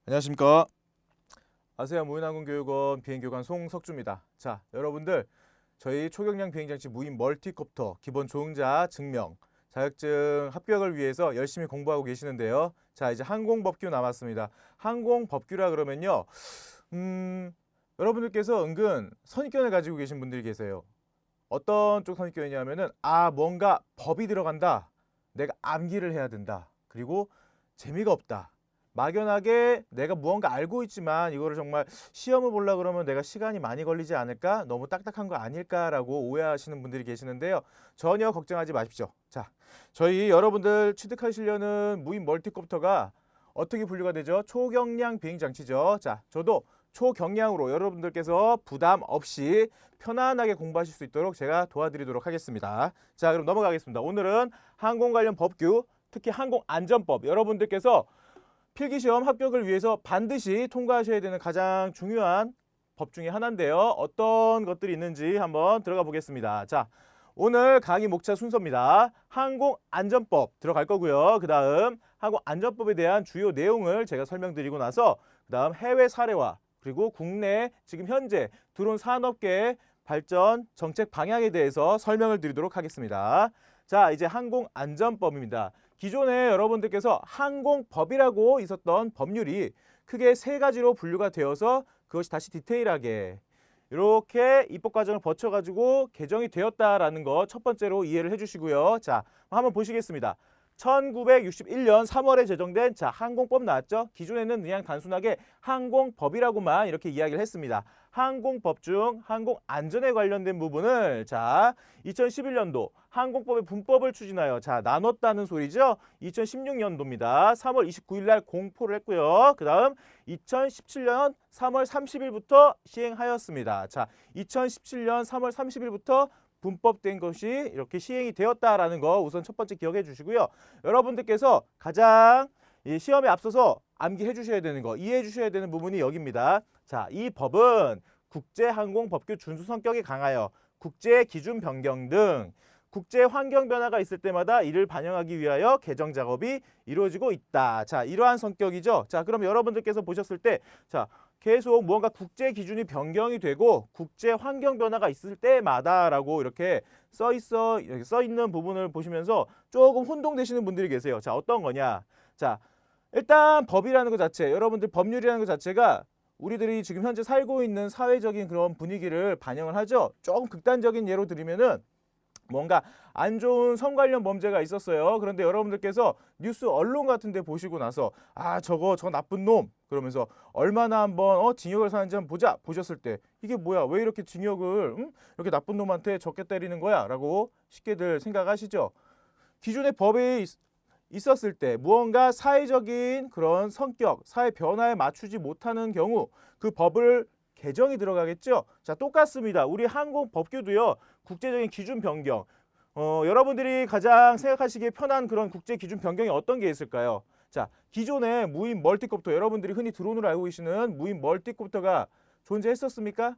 안녕하십니까. 아세아 무인항공교육원 비행교관 송석주입니다. 자, 여러분들 저희 초경량 비행장치 무인 멀티콥터 기본 조응자 증명 자격증 합격을 위해서 열심히 공부하고 계시는데요. 자, 이제 항공법규 남았습니다. 항공법규라 그러면요. 여러분들께서 은근 선입견을 가지고 계신 분들이 계세요. 어떤 쪽 선입견이냐면은 뭔가 법이 들어간다. 내가 암기를 해야 된다. 그리고 재미가 없다. 막연하게 내가 무언가 알고 있지만 이거를 정말 시험을 보려고 그러면 내가 시간이 많이 걸리지 않을까? 너무 딱딱한 거 아닐까라고 오해하시는 분들이 계시는데요. 전혀 걱정하지 마십시오. 자, 저희 여러분들 취득하시려는 무인 멀티콥터가 어떻게 분류가 되죠? 초경량 비행장치죠. 자, 저도 초경량으로 여러분들께서 부담 없이 편안하게 공부하실 수 있도록 제가 도와드리도록 하겠습니다. 자, 그럼 넘어가겠습니다. 오늘은 항공 관련 법규, 특히 항공안전법, 여러분들께서 필기시험 합격을 위해서 반드시 통과하셔야 되는 가장 중요한 법 중에 하나인데요. 어떤 것들이 있는지 한번 들어가 보겠습니다. 자, 오늘 강의 목차 순서입니다. 항공안전법 들어갈 거고요. 그 다음 항공안전법에 대한 주요 내용을 제가 설명드리고 나서 그 다음 해외 사례와 그리고 국내 지금 현재 드론 산업계의 발전 정책 방향에 대해서 설명을 드리도록 하겠습니다. 자, 이제 항공안전법입니다. 기존에 여러분들께서 항공법이라고 있었던 법률이 크게 세 가지로 분류가 되어서 그것이 다시 디테일하게 이렇게 입법 과정을 거쳐가지고 개정이 되었다라는 거 첫 번째로 이해를 해주시고요. 자, 한번 보시겠습니다. 1961년 3월에 제정된 항공법 나왔죠. 기존에는 그냥 단순하게 항공법이라고만 이렇게 이야기를 했습니다. 항공법 중 항공안전에 관련된 부분을 2011년도 항공법의 분법을 추진하여 나눴다는 소리죠. 2016년도입니다. 3월 29일 날 공포를 했고요. 그 다음 2017년 3월 30일부터 시행하였습니다. 2017년 3월 30일부터 분법된 것이 이렇게 시행이 되었다라는 거 우선 첫 번째 기억해 주시고요. 여러분들께서 가장 시험에 앞서서 암기해 주셔야 되는 거, 이해해 주셔야 되는 부분이 여기입니다. 자, 이 법은 국제항공법규 준수 성격이 강하여 국제 기준 변경 등 국제 환경 변화가 있을 때마다 이를 반영하기 위하여 개정 작업이 이루어지고 있다. 자, 이러한 성격이죠. 자, 그럼 여러분들께서 보셨을 때 계속 무언가 국제 기준이 변경이 되고 국제 환경 변화가 있을 때마다라고 이렇게 써 있는 부분을 보시면서 조금 혼동되시는 분들이 계세요. 자, 어떤 거냐? 자, 일단 법이라는 것 자체, 여러분들 법률이라는 것 자체가 우리들이 지금 현재 살고 있는 사회적인 그런 분위기를 반영을 하죠. 조금 극단적인 예로 들으면은 뭔가 안 좋은 성 관련 범죄가 있었어요. 그런데 여러분들께서 뉴스 언론 같은 데 보시고 나서 저거 나쁜 놈 그러면서 얼마나 한번 징역을 사는지 한번 보자 보셨을 때 이게 뭐야, 왜 이렇게 징역을 이렇게 나쁜 놈한테 적게 때리는 거야 라고 쉽게들 생각하시죠. 기존의 법이 있었을 때 무언가 사회적인 그런 성격, 사회 변화에 맞추지 못하는 경우 그 법을 개정이 들어가겠죠. 자, 똑같습니다. 우리 항공법규도요. 국제적인 기준 변경. 여러분들이 가장 생각하시기에 편한 그런 국제 기준 변경이 어떤 게 있을까요? 자, 기존의 무인 멀티콥터, 여러분들이 흔히 드론으로 알고 계시는 무인 멀티콥터가 존재했었습니까?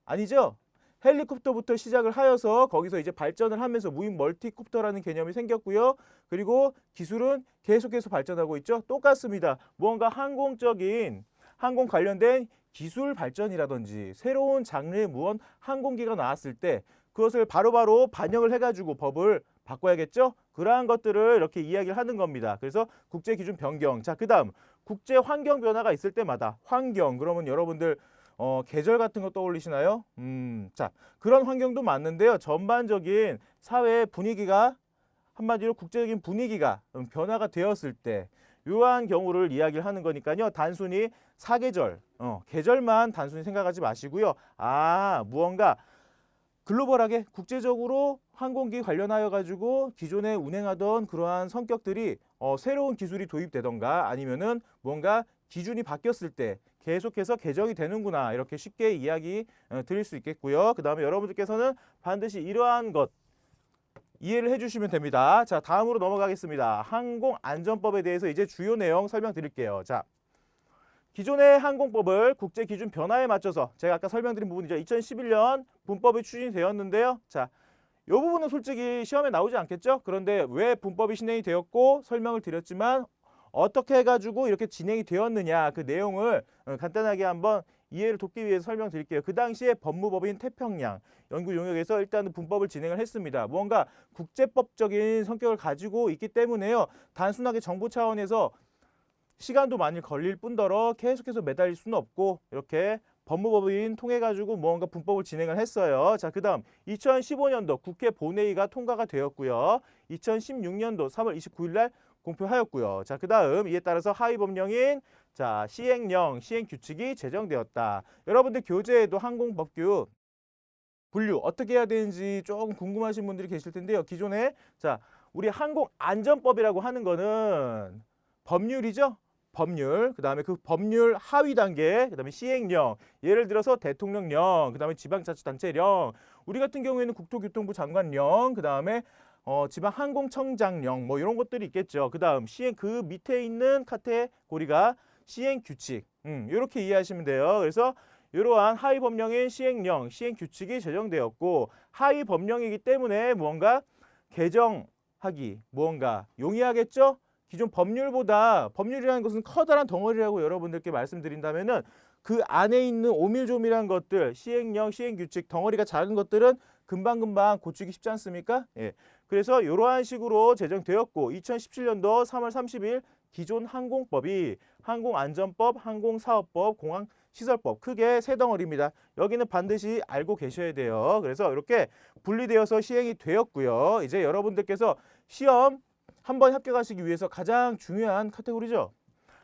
아니죠? 헬리콥터부터 시작을 하여서 거기서 이제 발전을 하면서 무인 멀티콥터라는 개념이 생겼고요. 그리고 기술은 계속해서 발전하고 있죠. 똑같습니다. 무언가 항공 관련된 기술 발전이라든지 새로운 장르의 무언 항공기가 나왔을 때 그것을 바로바로 반영을 해가지고 법을 바꿔야겠죠? 그러한 것들을 이렇게 이야기를 하는 겁니다. 그래서 국제 기준 변경. 자, 그 다음 국제 환경 변화가 있을 때마다 환경, 그러면 여러분들 계절 같은 거 떠올리시나요? 자, 그런 환경도 맞는데요. 전반적인 사회 분위기가, 한마디로 국제적인 분위기가 변화가 되었을 때 이러한 경우를 이야기를 하는 거니까요. 단순히 사계절, 계절만 단순히 생각하지 마시고요. 무언가 글로벌하게 국제적으로 항공기 관련하여 가지고 기존에 운행하던 그러한 성격들이 새로운 기술이 도입되던가 아니면은 뭔가 기준이 바뀌었을 때 계속해서 개정이 되는구나, 이렇게 쉽게 이야기 드릴 수 있겠고요. 그 다음에 여러분들께서는 반드시 이러한 것 이해를 해주시면 됩니다. 자, 다음으로 넘어가겠습니다. 항공안전법에 대해서 이제 주요 내용 설명드릴게요. 자, 기존의 항공법을 국제 기준 변화에 맞춰서 제가 아까 설명드린 부분이죠. 2011년 분법이 추진이 되었는데요. 자, 이 부분은 솔직히 시험에 나오지 않겠죠. 그런데 왜 분법이 신행이 되었고 설명을 드렸지만 어떻게 해가지고 이렇게 진행이 되었느냐 그 내용을 간단하게 한번 이해를 돕기 위해서 설명드릴게요. 그 당시에 법무법인 태평양 연구 용역에서 일단은 분법을 진행을 했습니다. 무언가 국제법적인 성격을 가지고 있기 때문에요. 단순하게 정부 차원에서 시간도 많이 걸릴 뿐더러 계속해서 매달릴 수는 없고 이렇게 법무법인 통해 가지고 무언가 분법을 진행을 했어요. 자, 그다음 2015년도 국회 본회의가 통과가 되었고요. 2016년도 3월 29일 날 공표하였고요. 자, 그다음 이에 따라서 하위 법령인 자, 시행령, 시행규칙이 제정되었다. 여러분들 교재에도 항공법규 분류 어떻게 해야 되는지 조금 궁금하신 분들이 계실 텐데요. 기존에 자, 우리 항공안전법이라고 하는 거는 법률이죠. 법률, 그 다음에 그 법률 하위 단계, 그 다음에 시행령, 예를 들어서 대통령령, 그 다음에 지방자치단체령, 우리 같은 경우에는 국토교통부 장관령, 그 다음에 지방항공청장령, 뭐 이런 것들이 있겠죠. 그 다음 시행 그 밑에 있는 카테고리가 시행규칙, 이렇게 이해하시면 돼요. 그래서 이러한 하위 법령인 시행령, 시행규칙이 제정되었고 하위 법령이기 때문에 무언가 개정하기, 무언가 용이하겠죠. 기존 법률보다 법률이라는 것은 커다란 덩어리라고 여러분들께 말씀드린다면은 그 안에 있는 오밀조밀한 것들 시행령, 시행규칙 덩어리가 작은 것들은 금방금방 고치기 쉽지 않습니까? 예. 그래서 이러한 식으로 제정되었고 2017년도 3월 30일 기존 항공법이 항공안전법, 항공사업법, 공항시설법 크게 세 덩어리입니다. 여기는 반드시 알고 계셔야 돼요. 그래서 이렇게 분리되어서 시행이 되었고요. 이제 여러분들께서 시험 한번 합격하시기 위해서 가장 중요한 카테고리죠.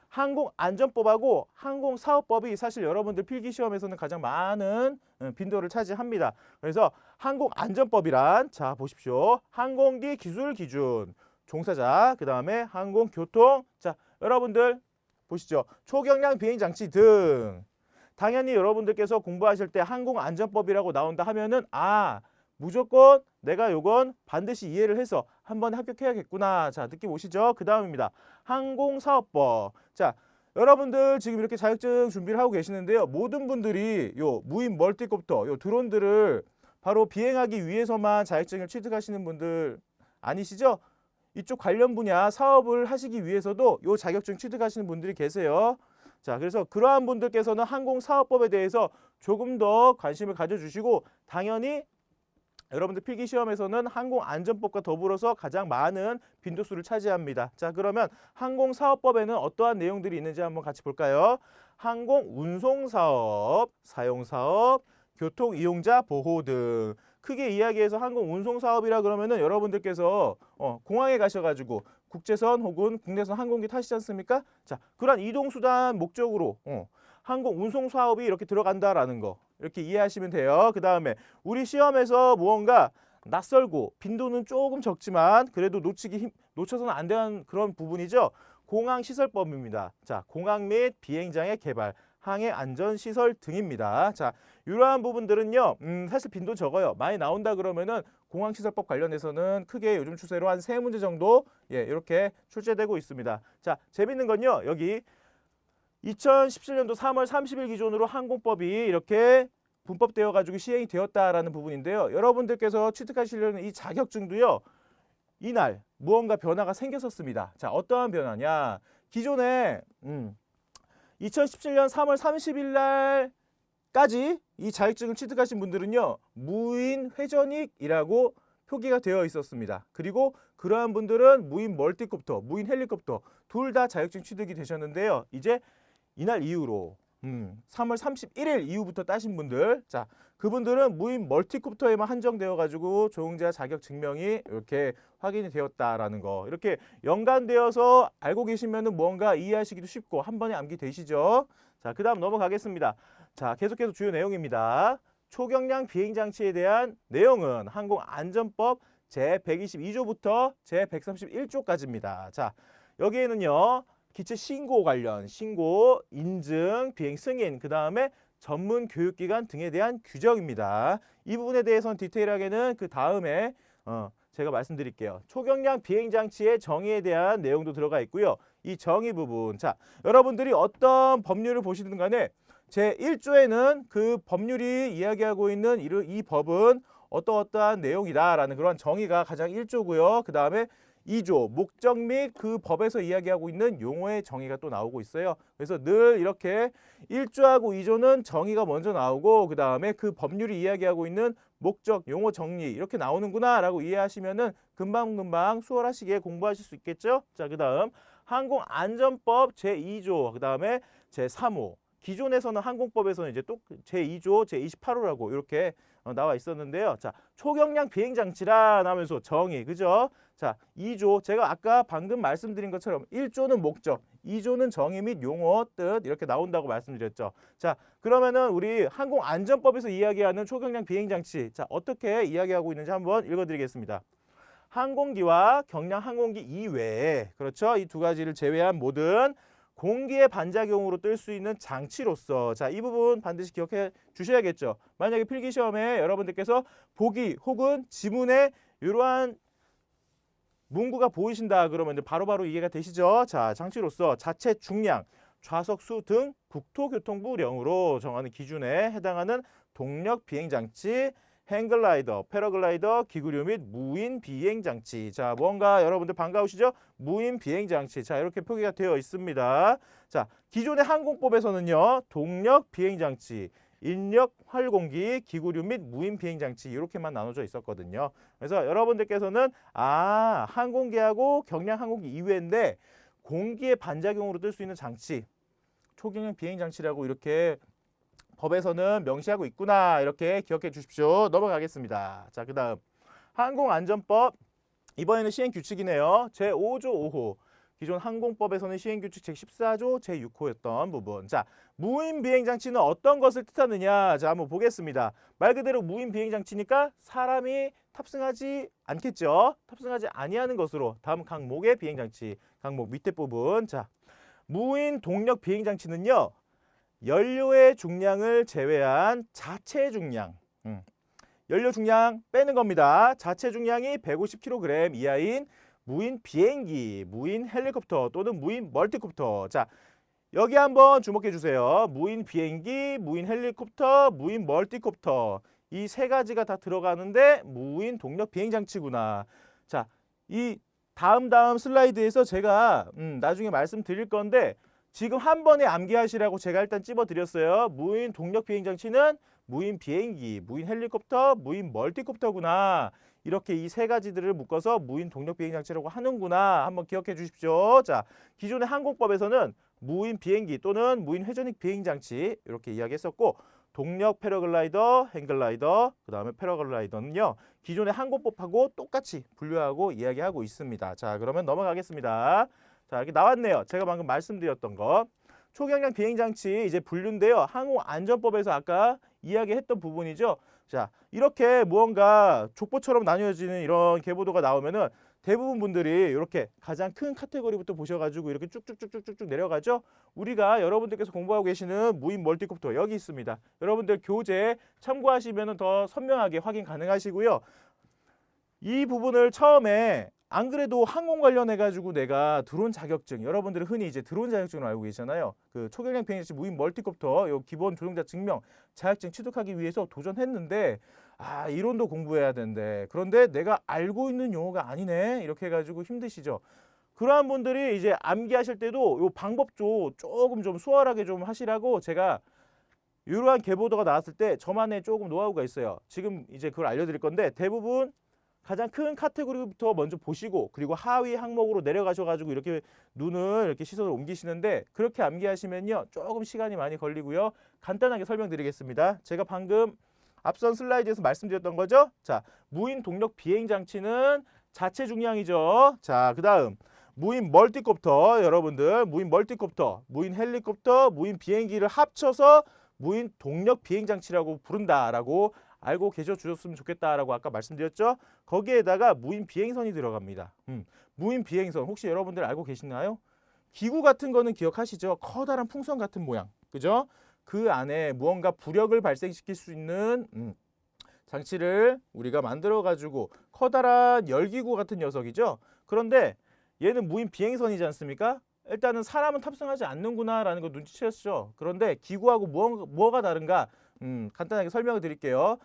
항공안전법하고 항공사업법이 사실 여러분들 필기시험에서는 가장 많은 빈도를 차지합니다. 그래서 항공안전법이란 자 보십시오. 항공기 기술 기준, 종사자, 그 다음에 항공교통, 자 여러분들 보시죠. 초경량 비행장치 등 당연히 여러분들께서 공부하실 때 항공안전법이라고 나온다 하면은 무조건 내가 요건 반드시 이해를 해서 한번 합격해야겠구나. 자, 느낌 오시죠? 그 다음입니다. 항공사업법. 자, 여러분들 지금 이렇게 자격증 준비를 하고 계시는데요. 모든 분들이 요 무인 멀티콥터, 요 드론들을 바로 비행하기 위해서만 자격증을 취득하시는 분들 아니시죠? 이쪽 관련 분야 사업을 하시기 위해서도 요 자격증 취득하시는 분들이 계세요. 자, 그래서 그러한 분들께서는 항공사업법에 대해서 조금 더 관심을 가져주시고 당연히 여러분들 필기시험에서는 항공안전법과 더불어서 가장 많은 빈도수를 차지합니다. 자, 그러면 항공사업법에는 어떠한 내용들이 있는지 한번 같이 볼까요? 항공운송사업, 사용사업, 교통이용자 보호 등 크게 이야기해서 항공운송사업이라 그러면은 여러분들께서 공항에 가셔가지고 국제선 혹은 국내선 항공기 타시지 않습니까? 자, 그러한 이동수단 목적으로 항공운송사업이 이렇게 들어간다라는 거 이렇게 이해하시면 돼요. 그 다음에 우리 시험에서 무언가 낯설고 빈도는 조금 적지만 그래도 놓쳐서는 안 되는 그런 부분이죠. 공항시설법입니다. 자, 공항 및 비행장의 개발, 항해 안전시설 등입니다. 자, 이러한 부분들은요, 사실 빈도 적어요. 많이 나온다 그러면은 공항시설법 관련해서는 크게 요즘 추세로 한 3문제 정도 이렇게 출제되고 있습니다. 자, 재밌는 건요, 여기 2017년도 3월 30일 기준으로 항공법이 이렇게 분법되어 가지고 시행이 되었다라는 부분인데요. 여러분들께서 취득하시려는 이 자격증도요. 이날 무언가 변화가 생겼었습니다. 자, 어떠한 변화냐? 기존에 2017년 3월 30일 날까지 이 자격증을 취득하신 분들은요. 무인 회전익이라고 표기가 되어 있었습니다. 그리고 그러한 분들은 무인 멀티콥터, 무인 헬리콥터 둘 다 자격증 취득이 되셨는데요. 이제 이날 이후로 3월 31일 이후부터 따신 분들, 자 그분들은 무인 멀티콥터에만 한정되어 가지고 조종자 자격 증명이 이렇게 확인이 되었다라는 거 이렇게 연관되어서 알고 계시면은 뭔가 이해하시기도 쉽고 한 번에 암기되시죠. 자, 그다음 넘어가겠습니다. 자, 계속해서 주요 내용입니다. 초경량 비행장치에 대한 내용은 항공안전법 제122조부터 제131조까지입니다. 자, 여기에는요. 기체 신고 관련, 신고, 인증, 비행 승인, 그 다음에 전문 교육기관 등에 대한 규정입니다. 이 부분에 대해서는 디테일하게는 그 다음에 제가 말씀드릴게요. 초경량 비행장치의 정의에 대한 내용도 들어가 있고요. 이 정의 부분, 자 여러분들이 어떤 법률을 보시든 간에 제1조에는 그 법률이 이야기하고 있는 이 법은 어떠어떠한 내용이다라는 그런 정의가 가장 1조고요. 그 다음에 2조 목적 및 그 법에서 이야기하고 있는 용어의 정의가 또 나오고 있어요. 그래서 늘 이렇게 1조하고 2조는 정의가 먼저 나오고 그 다음에 그 법률이 이야기하고 있는 목적, 용어 정리 이렇게 나오는구나 라고 이해하시면은 금방금방 수월하시게 공부하실 수 있겠죠. 자, 그 다음 항공안전법 제2조 그 다음에 제3호 기존에서는 항공법에서는 이제 또 제2조 제28호라고 이렇게 나와 있었는데요. 자, 초경량 비행 장치라 하면서 정의, 그죠? 자, 2조 제가 아까 방금 말씀드린 것처럼 1조는 목적, 2조는 정의 및 용어 뜻 이렇게 나온다고 말씀드렸죠. 자, 그러면은 우리 항공안전법에서 이야기하는 초경량 비행 장치, 자, 어떻게 이야기하고 있는지 한번 읽어드리겠습니다. 항공기와 경량 항공기 이외에, 그렇죠? 이 두 가지를 제외한 모든 공기의 반작용으로 뜰 수 있는 장치로서, 자, 이 부분 반드시 기억해 주셔야겠죠. 만약에 필기시험에 여러분들께서 보기 혹은 지문에 이러한 문구가 보이신다 그러면 바로바로 이해가 되시죠? 자, 장치로서 자체 중량, 좌석 수 등 국토교통부령으로 정하는 기준에 해당하는 동력 비행장치, 행글라이더, 패러글라이더, 기구류 및 무인 비행장치. 자, 뭔가 여러분들 반가우시죠? 무인 비행장치. 자, 이렇게 표기가 되어 있습니다. 자, 기존의 항공법에서는요, 동력 비행장치, 인력 활공기, 기구류 및 무인 비행장치 이렇게만 나눠져 있었거든요. 그래서 여러분들께서는 항공기하고 경량 항공기 이외인데 공기의 반작용으로 뜰 수 있는 장치, 초경량 비행장치라고 이렇게 법에서는 명시하고 있구나 이렇게 기억해 주십시오. 넘어가겠습니다. 자, 그 다음 항공안전법 이번에는 시행규칙이네요. 제5조 5호 기존 항공법에서는 시행규칙 제14조 제6호였던 부분. 자, 무인 비행장치는 어떤 것을 뜻하느냐. 자, 한번 보겠습니다. 말 그대로 무인 비행장치니까 사람이 탑승하지 않겠죠. 탑승하지 아니하는 것으로 다음 항목의 비행장치 항목 밑에 부분. 자, 무인 동력 비행장치는요, 연료의 중량을 제외한 자체 중량, 연료 중량 빼는 겁니다. 자체 중량이 150kg 이하인 무인 비행기, 무인 헬리콥터 또는 무인 멀티콥터. 자, 여기 한번 주목해 주세요. 무인 비행기, 무인 헬리콥터, 무인 멀티콥터 이 세 가지가 다 들어가는데 무인 동력 비행장치구나. 자, 이 다음 슬라이드에서 제가 나중에 말씀드릴 건데 지금 한 번에 암기하시라고 제가 일단 찝어드렸어요. 무인 동력 비행장치는 무인 비행기, 무인 헬리콥터, 무인 멀티콥터구나. 이렇게 이 세 가지들을 묶어서 무인 동력 비행장치라고 하는구나. 한번 기억해 주십시오. 자, 기존의 항공법에서는 무인 비행기 또는 무인 회전익 비행장치 이렇게 이야기했었고 동력 패러글라이더, 행글라이더, 그 다음에 패러글라이더는요. 기존의 항공법하고 똑같이 분류하고 이야기하고 있습니다. 자, 그러면 넘어가겠습니다. 자, 이렇게 나왔네요. 제가 방금 말씀드렸던 거. 초경량 비행장치 이제 분류인데요. 항공안전법에서 아까 이야기했던 부분이죠. 자, 이렇게 무언가 족보처럼 나뉘어지는 이런 계보도가 나오면은 대부분 분들이 이렇게 가장 큰 카테고리부터 보셔가지고 이렇게 쭉쭉쭉쭉쭉 내려가죠. 우리가 여러분들께서 공부하고 계시는 무인 멀티콥터 여기 있습니다. 여러분들 교재 참고하시면 더 선명하게 확인 가능하시고요. 이 부분을 처음에 안 그래도 항공 관련해 가지고 내가 드론 자격증, 여러분들은 흔히 이제 드론 자격증을 알고 계시잖아요. 그 초경량 비행장치 무인 멀티콥터 요 기본 조종자 증명 자격증 취득하기 위해서 도전했는데 이론도 공부해야 되는데 그런데 내가 알고 있는 용어가 아니네 이렇게 해가지고 힘드시죠. 그러한 분들이 이제 암기하실 때도 요 방법도 조금 좀 수월하게 좀 하시라고 제가 이러한 계보도가 나왔을 때 저만의 조금 노하우가 있어요. 지금 이제 그걸 알려드릴 건데 대부분 가장 큰 카테고리부터 먼저 보시고 그리고 하위 항목으로 내려가셔가지고 이렇게 눈을 이렇게 시선을 옮기시는데 그렇게 암기하시면요 조금 시간이 많이 걸리고요. 간단하게 설명드리겠습니다. 제가 방금 앞선 슬라이드에서 말씀드렸던 거죠. 자, 무인 동력 비행장치는 자체 중량이죠. 자, 그 다음 무인 멀티콥터 여러분들 무인 멀티콥터, 무인 헬리콥터, 무인 비행기를 합쳐서 무인 동력 비행장치라고 부른다라고 알고 계셔 주셨으면 좋겠다라고 아까 말씀드렸죠. 거기에다가 무인 비행선이 들어갑니다. 무인 비행선 혹시 여러분들 알고 계시나요? 기구 같은 거는 기억하시죠? 커다란 풍선 같은 모양, 그죠? 그 안에 무언가 부력을 발생시킬 수 있는 장치를 우리가 만들어 가지고 커다란 열기구 같은 녀석이죠. 그런데 얘는 무인 비행선이지 않습니까? 일단은 사람은 탑승하지 않는구나라는 거 눈치채셨죠. 그런데 기구하고 뭐가 다른가? 간단하게 설명을 드릴게요.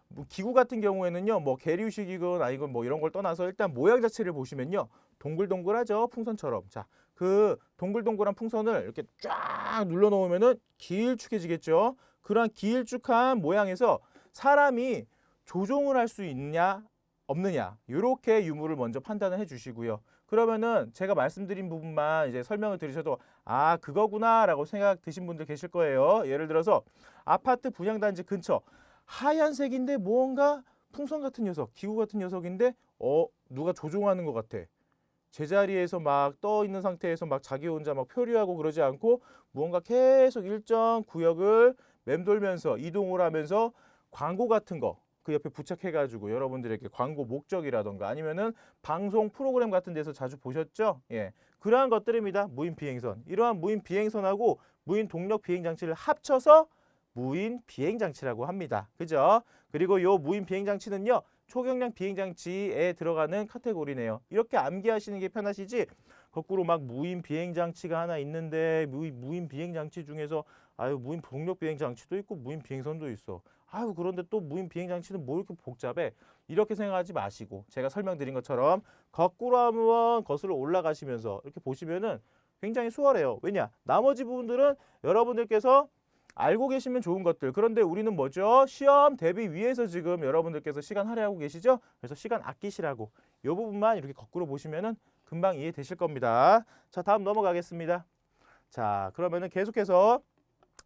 뭐 기구 같은 경우에는요, 뭐 계류식이건 아니건 뭐 이런 걸 떠나서 일단 모양 자체를 보시면요, 동글동글하죠, 풍선처럼. 자, 그 동글동글한 풍선을 이렇게 쫙 눌러 놓으면은 길쭉해지겠죠. 그러한 길쭉한 모양에서 사람이 조종을 할 수 있냐 없느냐, 이렇게 유무를 먼저 판단을 해주시고요. 그러면은 제가 말씀드린 부분만 이제 설명을 드리셔도 아, 그거구나라고 생각 드신 분들 계실 거예요. 예를 들어서 아파트 분양단지 근처 하얀색인데 뭔가 풍선 같은 녀석, 기구 같은 녀석인데 누가 조종하는 것 같아. 제자리에서 막 떠 있는 상태에서 막 자기 혼자 막 표류하고 그러지 않고 무언가 계속 일정 구역을 맴돌면서 이동을 하면서 광고 같은 거 그 옆에 부착해가지고 여러분들에게 광고 목적이라던가 아니면은 방송 프로그램 같은 데서 자주 보셨죠? 예, 그러한 것들입니다. 무인 비행선. 이러한 무인 비행선하고 무인 동력 비행 장치를 합쳐서 무인 비행 장치라고 합니다. 그죠? 그리고 요 무인 비행 장치는요, 초경량 비행 장치에 들어가는 카테고리네요. 이렇게 암기하시는 게 편하시지, 거꾸로 막 무인 비행 장치가 하나 있는데 무인 비행 장치 중에서 아유, 무인 동력 비행 장치도 있고 무인 비행선도 있어. 아유, 그런데 또 무인 비행 장치는 뭐 이렇게 복잡해? 이렇게 생각하지 마시고 제가 설명드린 것처럼 거꾸로 한번 거슬러 올라가시면서 이렇게 보시면은 굉장히 수월해요. 왜냐? 나머지 부분들은 여러분들께서 알고 계시면 좋은 것들. 그런데 우리는 뭐죠? 시험 대비 위해서 지금 여러분들께서 시간 할애하고 계시죠? 그래서 시간 아끼시라고 이 부분만 이렇게 거꾸로 보시면은 금방 이해되실 겁니다. 자, 다음 넘어가겠습니다. 자, 그러면은 계속해서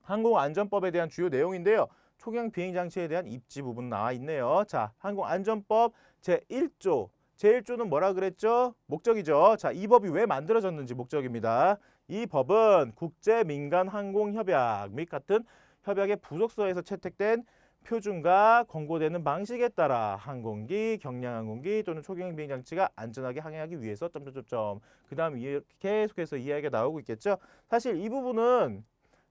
항공안전법에 대한 주요 내용인데요. 초경 비행 장치에 대한 입지 부분 나와 있네요. 자, 항공안전법 제1조. 제1조는 뭐라 그랬죠? 목적이죠. 자, 이 법이 왜 만들어졌는지 목적입니다. 이 법은 국제민간항공협약 및 같은 협약의 부속서에서 채택된 표준과 권고되는 방식에 따라 항공기, 경량항공기 또는 초경 비행 장치가 안전하게 항해하기 위해서 점점점점. 그다음 이렇게 계속해서 이야기가 나오고 있겠죠. 사실 이 부분은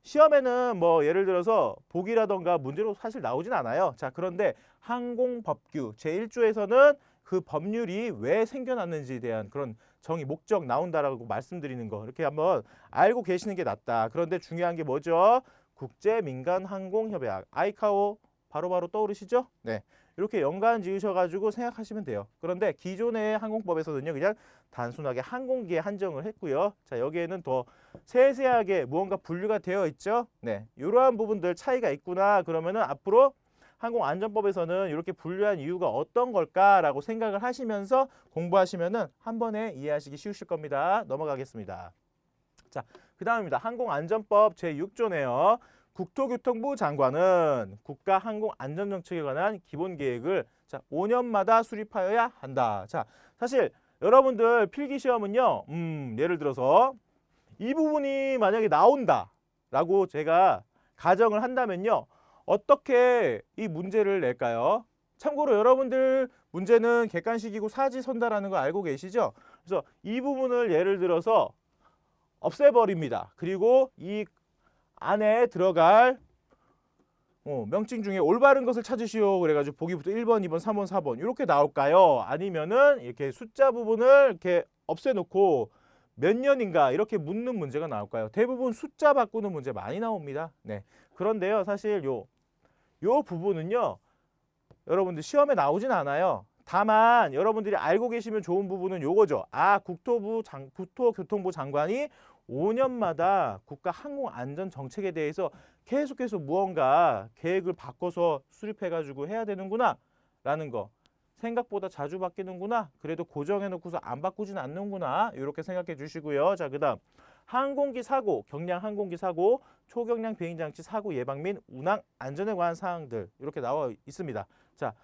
시험에는 뭐 예를 들어서 보기라던가 문제로 사실 나오진 않아요. 자, 그런데 항공법규 제1조에서는 그 법률이 왜 생겨났는지에 대한 그런 정의, 목적 나온다라고 말씀드리는 거 이렇게 한번 알고 계시는 게 낫다. 그런데 중요한 게 뭐죠? 국제민간항공협약 아이카오 바로바로 떠오르시죠? 네, 이렇게 연관 지으셔가지고 생각하시면 돼요. 그런데 기존의 항공법에서는요, 그냥 단순하게 항공기에 한정을 했고요. 자, 여기에는 더 세세하게 무언가 분류가 되어 있죠. 네, 이러한 부분들 차이가 있구나. 그러면은 앞으로 항공안전법에서는 이렇게 분류한 이유가 어떤 걸까라고 생각을 하시면서 공부하시면은 한 번에 이해하시기 쉬우실 겁니다. 넘어가겠습니다. 자, 그 다음입니다. 항공안전법 제6조네요. 국토교통부 장관은 국가항공안전정책에 관한 기본계획을 5년마다 수립하여야 한다. 자, 사실 여러분들 필기시험은요, 예를 들어서 이 부분이 만약에 나온다라고 제가 가정을 한다면요, 어떻게 이 문제를 낼까요? 참고로 여러분들 문제는 객관식이고 사지선다라는 거 알고 계시죠? 그래서 이 부분을 예를 들어서 없애버립니다. 그리고 이 안에 들어갈 명칭 중에 올바른 것을 찾으시오. 그래가지고 보기부터 1번, 2번, 3번, 4번 이렇게 나올까요? 아니면은 이렇게 숫자 부분을 이렇게 없애놓고 몇 년인가 이렇게 묻는 문제가 나올까요? 대부분 숫자 바꾸는 문제 많이 나옵니다. 네. 그런데요, 사실 요 부분은요, 여러분들 시험에 나오진 않아요. 다만 여러분들이 알고 계시면 좋은 부분은 요거죠. 아, 국토교통부 장관이 5년마다 국가 항공안전 정책에 대해서 계속해서 무언가 계획을 바꿔서 수립해가지고 해야 되는구나 라는 거. 생각보다 자주 바뀌는구나. 그래도 고정해놓고서 안 바꾸진 않는구나. 이렇게 생각해 주시고요. 자, 그 다음 항공기 사고, 경량 항공기 사고, 초경량 비행장치 사고 예방 및 운항 안전에 관한 사항들 이렇게 나와 있습니다. 자,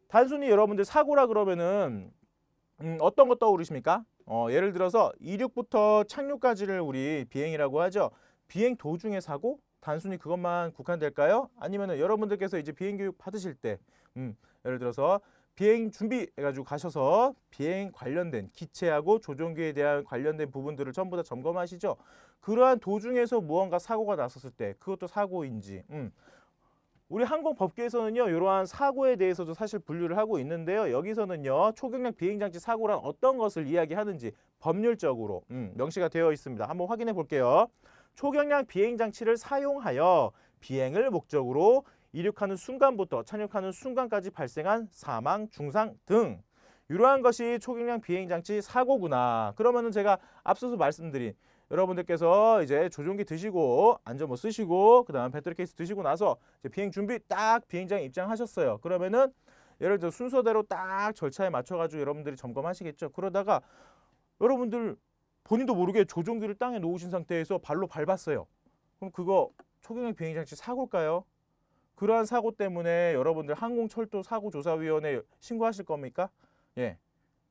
단순히 여러분들 사고라 그러면은 어떤 거 떠오르십니까? 예를 들어서 이륙부터 착륙까지를 우리 비행이라고 하죠. 비행 도중에 사고? 단순히 그것만 국한될까요? 아니면은 여러분들께서 이제 비행 교육 받으실 때 예를 들어서 비행 준비해가지고 가셔서 비행 관련된 기체하고 조종기에 대한 관련된 부분들을 전부 다 점검하시죠. 그러한 도중에서 무언가 사고가 났었을 때 그것도 사고인지 우리 항공법규에서는요, 이러한 사고에 대해서도 사실 분류를 하고 있는데요. 여기서는요, 초경량 비행장치 사고란 어떤 것을 이야기하는지 법률적으로 명시가 되어 있습니다. 한번 확인해 볼게요. 초경량 비행장치를 사용하여 비행을 목적으로 이륙하는 순간부터 착륙하는 순간까지 발생한 사망, 중상 등 이러한 것이 초경량 비행장치 사고구나. 그러면은 제가 앞서서 말씀드린 여러분들께서 이제 조종기 드시고 안전모 쓰시고 그다음 배터리 케이스 드시고 나서 이제 비행 준비 딱 비행장에 입장하셨어요. 그러면은 예를 들어 순서대로 딱 절차에 맞춰가지고 여러분들이 점검하시겠죠. 그러다가 여러분들 본인도 모르게 조종기를 땅에 놓으신 상태에서 발로 밟았어요. 그럼 그거 초경량 비행장치 사고일까요? 그러한 사고 때문에 여러분들 항공철도사고조사위원회에 신고하실 겁니까? 예.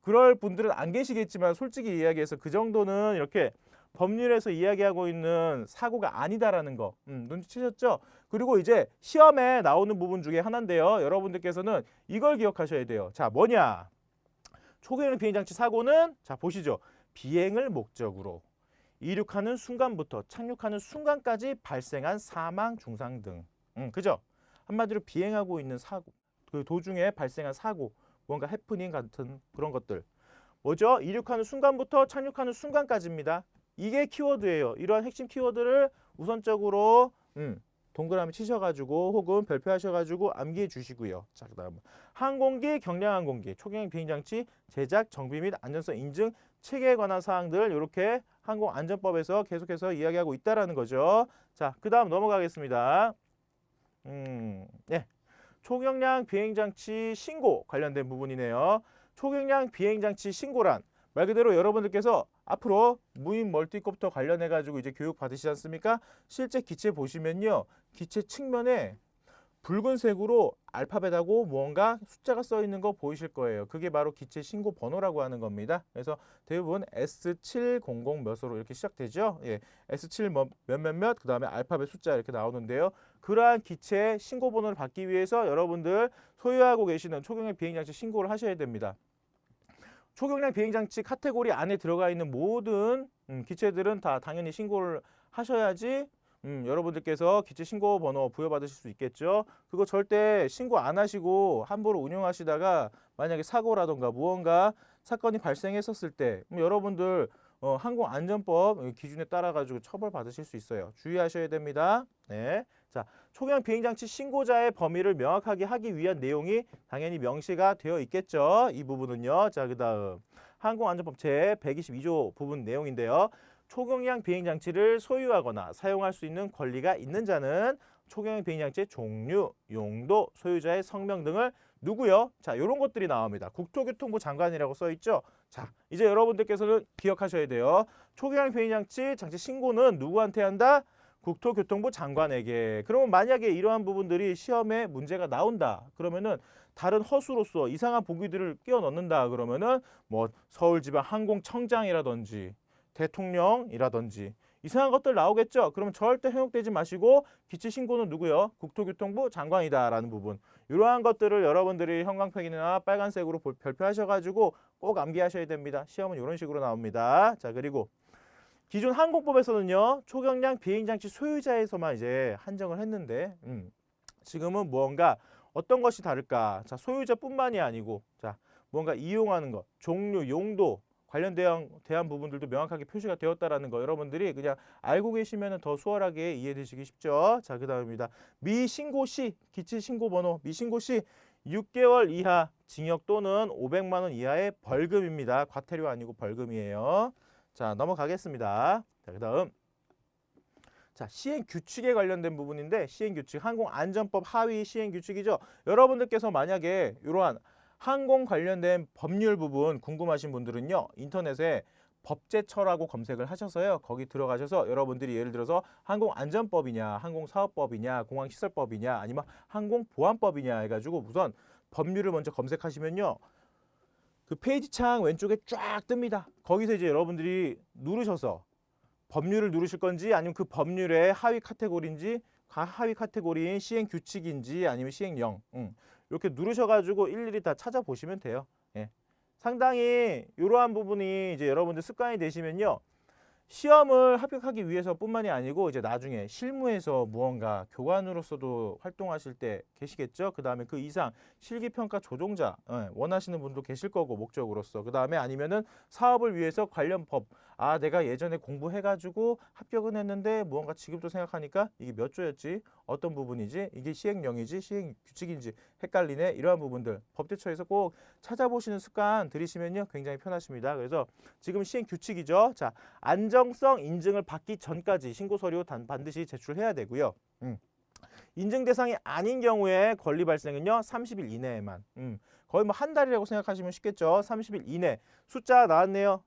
그럴 분들은 안 계시겠지만 솔직히 이야기해서 그 정도는 이렇게 법률에서 이야기하고 있는 사고가 아니다라는 거 눈치채셨죠? 그리고 이제 시험에 나오는 부분 중에 하나인데요. 여러분들께서는 이걸 기억하셔야 돼요. 자, 뭐냐? 초경량 비행장치 사고는 자 보시죠. 비행을 목적으로 이륙하는 순간부터 착륙하는 순간까지 발생한 사망, 중상 등 그죠? 한마디로 비행하고 있는 사고, 그 도중에 발생한 사고, 뭔가 해프닝 같은 그런 것들 뭐죠? 이륙하는 순간부터 착륙하는 순간까지입니다. 이게 키워드예요. 이러한 핵심 키워드를 우선적으로 동그라미 치셔가지고 혹은 별표하셔가지고 암기해 주시고요. 자, 그다음 항공기, 경량항공기, 초경량 비행장치 제작, 정비 및 안전성 인증 체계에 관한 사항들 이렇게 항공안전법에서 계속해서 이야기하고 있다라는 거죠. 자, 그다음 넘어가겠습니다. 네. 초경량 비행장치 신고 관련된 부분이네요. 초경량 비행장치 신고란 말 그대로 여러분들께서 앞으로 무인 멀티콥터 관련해 가지고 이제 교육 받으시지 않습니까? 실제 기체 보시면요. 기체 측면에 붉은색으로 알파벳하고 무언가 숫자가 써 있는 거 보이실 거예요. 그게 바로 기체 신고 번호라고 하는 겁니다. 그래서 대부분 S700 몇으로 이렇게 시작되죠. 예. S7 몇몇몇 그다음에 알파벳 숫자 이렇게 나오는데요. 그러한 기체 신고 번호를 받기 위해서 여러분들 소유하고 계시는 초경량 비행장치 신고를 하셔야 됩니다. 초경량 비행장치 카테고리 안에 들어가 있는 모든 기체들은 다 당연히 신고를 하셔야지 여러분들께서 기체 신고 번호 부여받으실 수 있겠죠. 그거 절대 신고 안 하시고 함부로 운영하시다가 만약에 사고라던가 무언가 사건이 발생했었을 때 여러분들 항공안전법 기준에 따라 가지고 처벌받으실 수 있어요. 주의하셔야 됩니다. 네. 자, 초경량 비행장치 신고자의 범위를 명확하게 하기 위한 내용이 당연히 명시가 되어 있겠죠. 이 부분은요. 자, 그다음 항공안전법 제 122조 부분 내용인데요. 초경량 비행장치를 소유하거나 사용할 수 있는 권리가 있는 자는 초경량 비행장치의 종류, 용도, 소유자의 성명 등을 누구요? 자, 이런 것들이 나옵니다. 국토교통부 장관이라고 써 있죠. 자, 이제 여러분들께서는 기억하셔야 돼요. 초경량 비행장치 장치 신고는 누구한테 한다? 국토교통부 장관에게. 그러면 만약에 이러한 부분들이 시험에 문제가 나온다. 그러면은 다른 허수로서 이상한 보기들을 끼워 넣는다. 그러면은 뭐 서울지방항공청장이라든지 대통령이라든지 이상한 것들 나오겠죠. 그러면 절대 현혹되지 마시고 기체 신고는 누구요? 국토교통부 장관이다라는 부분. 이러한 것들을 여러분들이 형광펜이나 빨간색으로 별표하셔가지고 꼭 암기하셔야 됩니다. 시험은 이런 식으로 나옵니다. 자, 그리고 기존 항공법에서는요. 초경량 비행장치 소유자에서만 이제 한정을 했는데 지금은 무언가 어떤 것이 다를까? 자, 소유자뿐만이 아니고 자, 무언가 이용하는 것, 종류, 용도 관련된 부분들도 명확하게 표시가 되었다라는 거 여러분들이 그냥 알고 계시면 더 수월하게 이해되시기 쉽죠. 자, 그다음입니다. 미신고 시 기체 신고 번호 미신고 시 6개월 이하 징역 또는 500만 원 이하의 벌금입니다. 과태료 아니고 벌금이에요. 자, 넘어가겠습니다. 자, 그다음 자, 시행 규칙에 관련된 부분인데 시행 규칙 항공안전법 하위 시행 규칙이죠. 여러분들께서 만약에 이러한 항공 관련된 법률 부분 궁금하신 분들은요. 인터넷에 법제처라고 검색을 하셔서요. 거기 들어가셔서 여러분들이 예를 들어서 항공안전법이냐, 항공사업법이냐, 공항시설법이냐, 아니면 항공보안법이냐 해가지고 우선 법률을 먼저 검색하시면요. 그 페이지 창 왼쪽에 쫙 뜹니다. 거기서 이제 여러분들이 누르셔서 법률을 누르실 건지 아니면 그 법률의 하위 카테고리인지 하위 카테고리인 시행 규칙인지 아니면 시행령 이렇게 누르셔가지고 일일이 다 찾아보시면 돼요. 예. 상당히 이러한 부분이 이제 여러분들 습관이 되시면요. 시험을 합격하기 위해서뿐만이 아니고 이제 나중에 실무에서 무언가 교관으로서도 활동하실 때 계시겠죠. 그 다음에 그 이상 실기평가 조종자 원하시는 분도 계실 거고 목적으로서 그 다음에 아니면은 사업을 위해서 관련 법 아, 내가 예전에 공부해가지고 합격은 했는데 무언가 지금 또 생각하니까 이게 몇 조였지? 어떤 부분이지? 이게 시행령이지? 시행 규칙인지 헷갈리네? 이러한 부분들 법제처에서 꼭 찾아보시는 습관 들이시면요 굉장히 편하십니다. 그래서 지금 시행 규칙이죠. 자, 안정성 인증을 받기 전까지 신고 서류 반드시 제출해야 되고요. 인증 대상이 아닌 경우에 권리 발생은요 30일 이내에만. 거의 뭐 한 달이라고 생각하시면 쉽겠죠. 30일 이내. 숫자 나왔네요.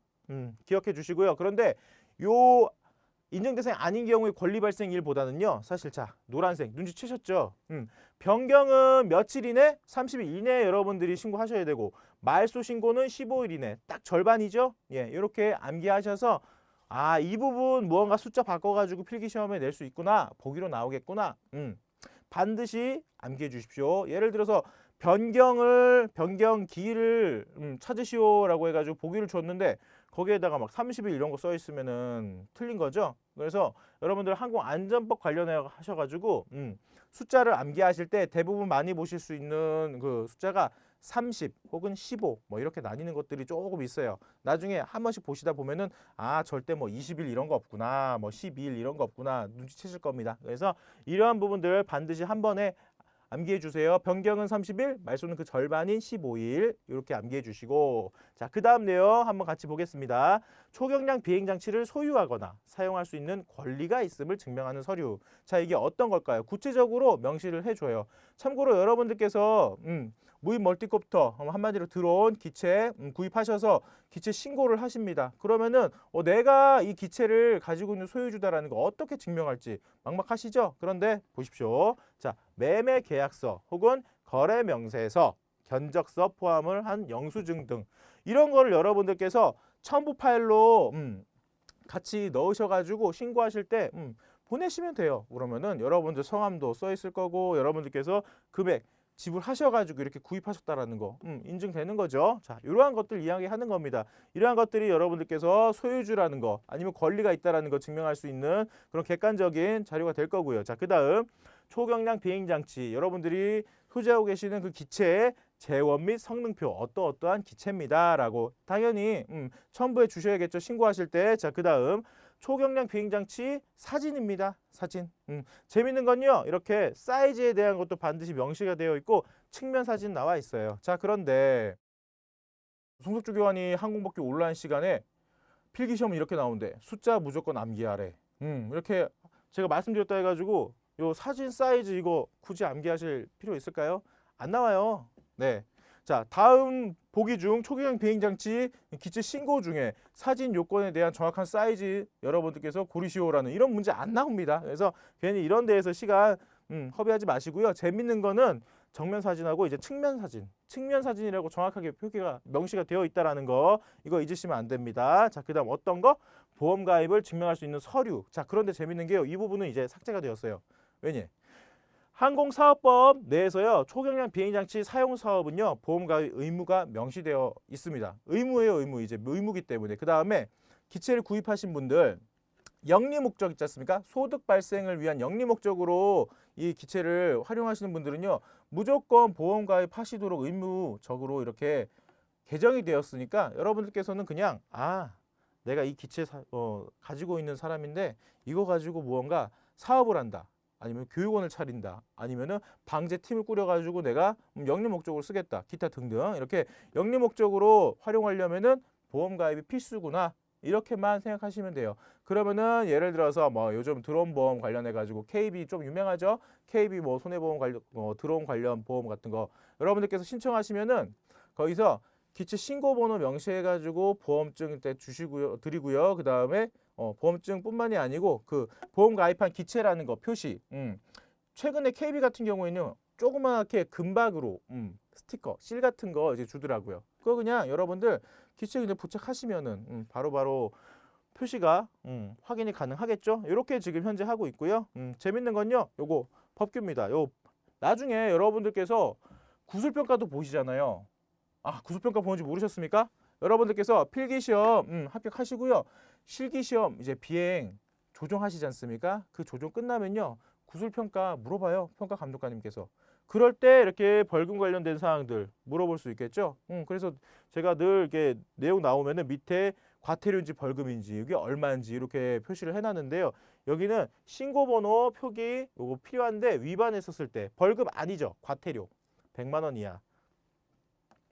기억해 주시고요. 그런데 요 인증 대상이 아닌 경우에 권리 발생일보다는요. 사실 자 노란색 눈치채셨죠? 변경은 며칠 이내? 30일 이내에 여러분들이 신고하셔야 되고 말소 신고는 15일 이내. 딱 절반이죠? 예, 이렇게 암기하셔서 아, 이 부분 무언가 숫자 바꿔가지고 필기시험에 낼 수 있구나. 보기로 나오겠구나. 반드시 암기해 주십시오. 예를 들어서 변경 기일을 찾으시오라고 해가지고 보기를 줬는데 거기에다가 막 30일 이런 거 써 있으면은 틀린 거죠. 그래서 여러분들 항공안전법 관련해 하셔가지고 숫자를 암기하실 때 대부분 많이 보실 수 있는 그 숫자가 30 혹은 15 뭐 이렇게 나뉘는 것들이 조금 있어요. 나중에 한 번씩 보시다 보면은 아 절대 뭐 20일 이런 거 없구나 뭐 12일 이런 거 없구나 눈치채실 겁니다. 그래서 이러한 부분들 반드시 한 번에 암기해 주세요. 변경은 30일, 말소는 그 절반인 15일 이렇게 암기해 주시고 자, 그 다음 내용 한번 같이 보겠습니다. 초경량 비행장치를 소유하거나 사용할 수 있는 권리가 있음을 증명하는 서류. 자, 이게 어떤 걸까요? 구체적으로 명시를 해줘요. 참고로 여러분들께서 무인 멀티콥터 한마디로 드론 기체 구입하셔서 기체 신고를 하십니다. 그러면은 내가 이 기체를 가지고 있는 소유주다라는 거 어떻게 증명할지 막막하시죠? 그런데 보십시오. 자, 매매 계약서 혹은 거래 명세서, 견적서 포함을 한 영수증 등 이런 거를 여러분들께서 첨부 파일로 같이 넣으셔가지고 신고하실 때 보내시면 돼요. 그러면은 여러분들 성함도 써 있을 거고 여러분들께서 금액 지불하셔가지고 이렇게 구입하셨다라는 거 인증되는 거죠. 자, 이러한 것들 이야기하는 겁니다. 이러한 것들이 여러분들께서 소유주라는 거 아니면 권리가 있다라는 거 증명할 수 있는 그런 객관적인 자료가 될 거고요. 자, 그 다음 초경량 비행장치 여러분들이 소지하고 계시는 그 기체의 재원 및 성능표 어떠어떠한 기체입니다 라고 당연히 첨부해 주셔야겠죠. 신고하실 때. 자, 그 다음 초경량 비행장치 사진입니다. 사진. 재밌는 건요. 이렇게 사이즈에 대한 것도 반드시 명시가 되어 있고 측면 사진 나와 있어요. 자, 그런데 송석주 교관이 항공법규 온라인 시간에 필기시험은 이렇게 나오는데 숫자 무조건 암기하래. 이렇게 제가 말씀드렸다 해가지고 요 사진 사이즈 이거 굳이 암기하실 필요 있을까요? 안 나와요. 네. 자, 다음 보기 중 초경량 비행장치 기체 신고 중에 사진 요건에 대한 정확한 사이즈 여러분들께서 고르시오라는 이런 문제 안 나옵니다. 그래서 괜히 이런 데에서 시간 허비하지 마시고요. 재밌는 거는 정면 사진하고 이제 측면 사진, 측면 사진이라고 정확하게 표기가 명시가 되어 있다라는 거 이거 잊으시면 안 됩니다. 자, 그다음 어떤 거? 보험 가입을 증명할 수 있는 서류. 자, 그런데 재밌는 게요. 이 부분은 이제 삭제가 되었어요. 왜냐? 항공사업법 내에서요. 초경량 비행장치 사용 사업은요. 보험 가입 의무가 명시되어 있습니다. 의무예요, 의무. 이제 의무기 때문에. 그 다음에 기체를 구입하신 분들 영리 목적 있지 않습니까? 소득 발생을 위한 영리 목적으로 이 기체를 활용하시는 분들은요. 무조건 보험 가입하시도록 의무적으로 이렇게 개정이 되었으니까 여러분들께서는 그냥 내가 이 기체 가지고 있는 사람인데 이거 가지고 무언가 사업을 한다. 아니면 교육원을 차린다. 아니면은 방제팀을 꾸려가지고 내가 영리 목적으로 쓰겠다. 기타 등등 이렇게 영리 목적으로 활용하려면은 보험 가입이 필수구나. 이렇게만 생각하시면 돼요. 그러면은 예를 들어서 뭐 요즘 드론 보험 관련해 가지고 KB 좀 유명하죠. KB 뭐 손해보험 관련 드론 관련 보험 같은 거 여러분들께서 신청하시면은 거기서 기체 신고번호 명시해 가지고 보험증 때 주시고요, 드리고요. 그 다음에 보험증뿐만이 아니고 그 보험 가입한 기체라는 거 표시. 최근에 KB 같은 경우에는 조그맣게 금박으로 스티커, 실 같은 거 이제 주더라고요. 그거 그냥 여러분들 기체 그냥 부착하시면은 바로바로 표시가 확인이 가능하겠죠. 이렇게 지금 현재 하고 있고요. 재밌는 건요. 요거 법규입니다. 요 나중에 여러분들께서 구술평가도 보시잖아요. 구술평가 보는지 모르셨습니까? 여러분들께서 필기시험 합격하시고요. 실기시험 이제 비행 조종하시지 않습니까? 그 조종 끝나면요. 구술평가 물어봐요. 평가 감독관님께서. 그럴 때 이렇게 벌금 관련된 사항들 물어볼 수 있겠죠. 그래서 제가 늘 이렇게 내용 나오면은 밑에 과태료인지 벌금인지 이게 얼마인지 이렇게 표시를 해놨는데요. 여기는 신고번호 표기 요거 필요한데 위반했었을 때 벌금 아니죠. 과태료 100만 원 이하.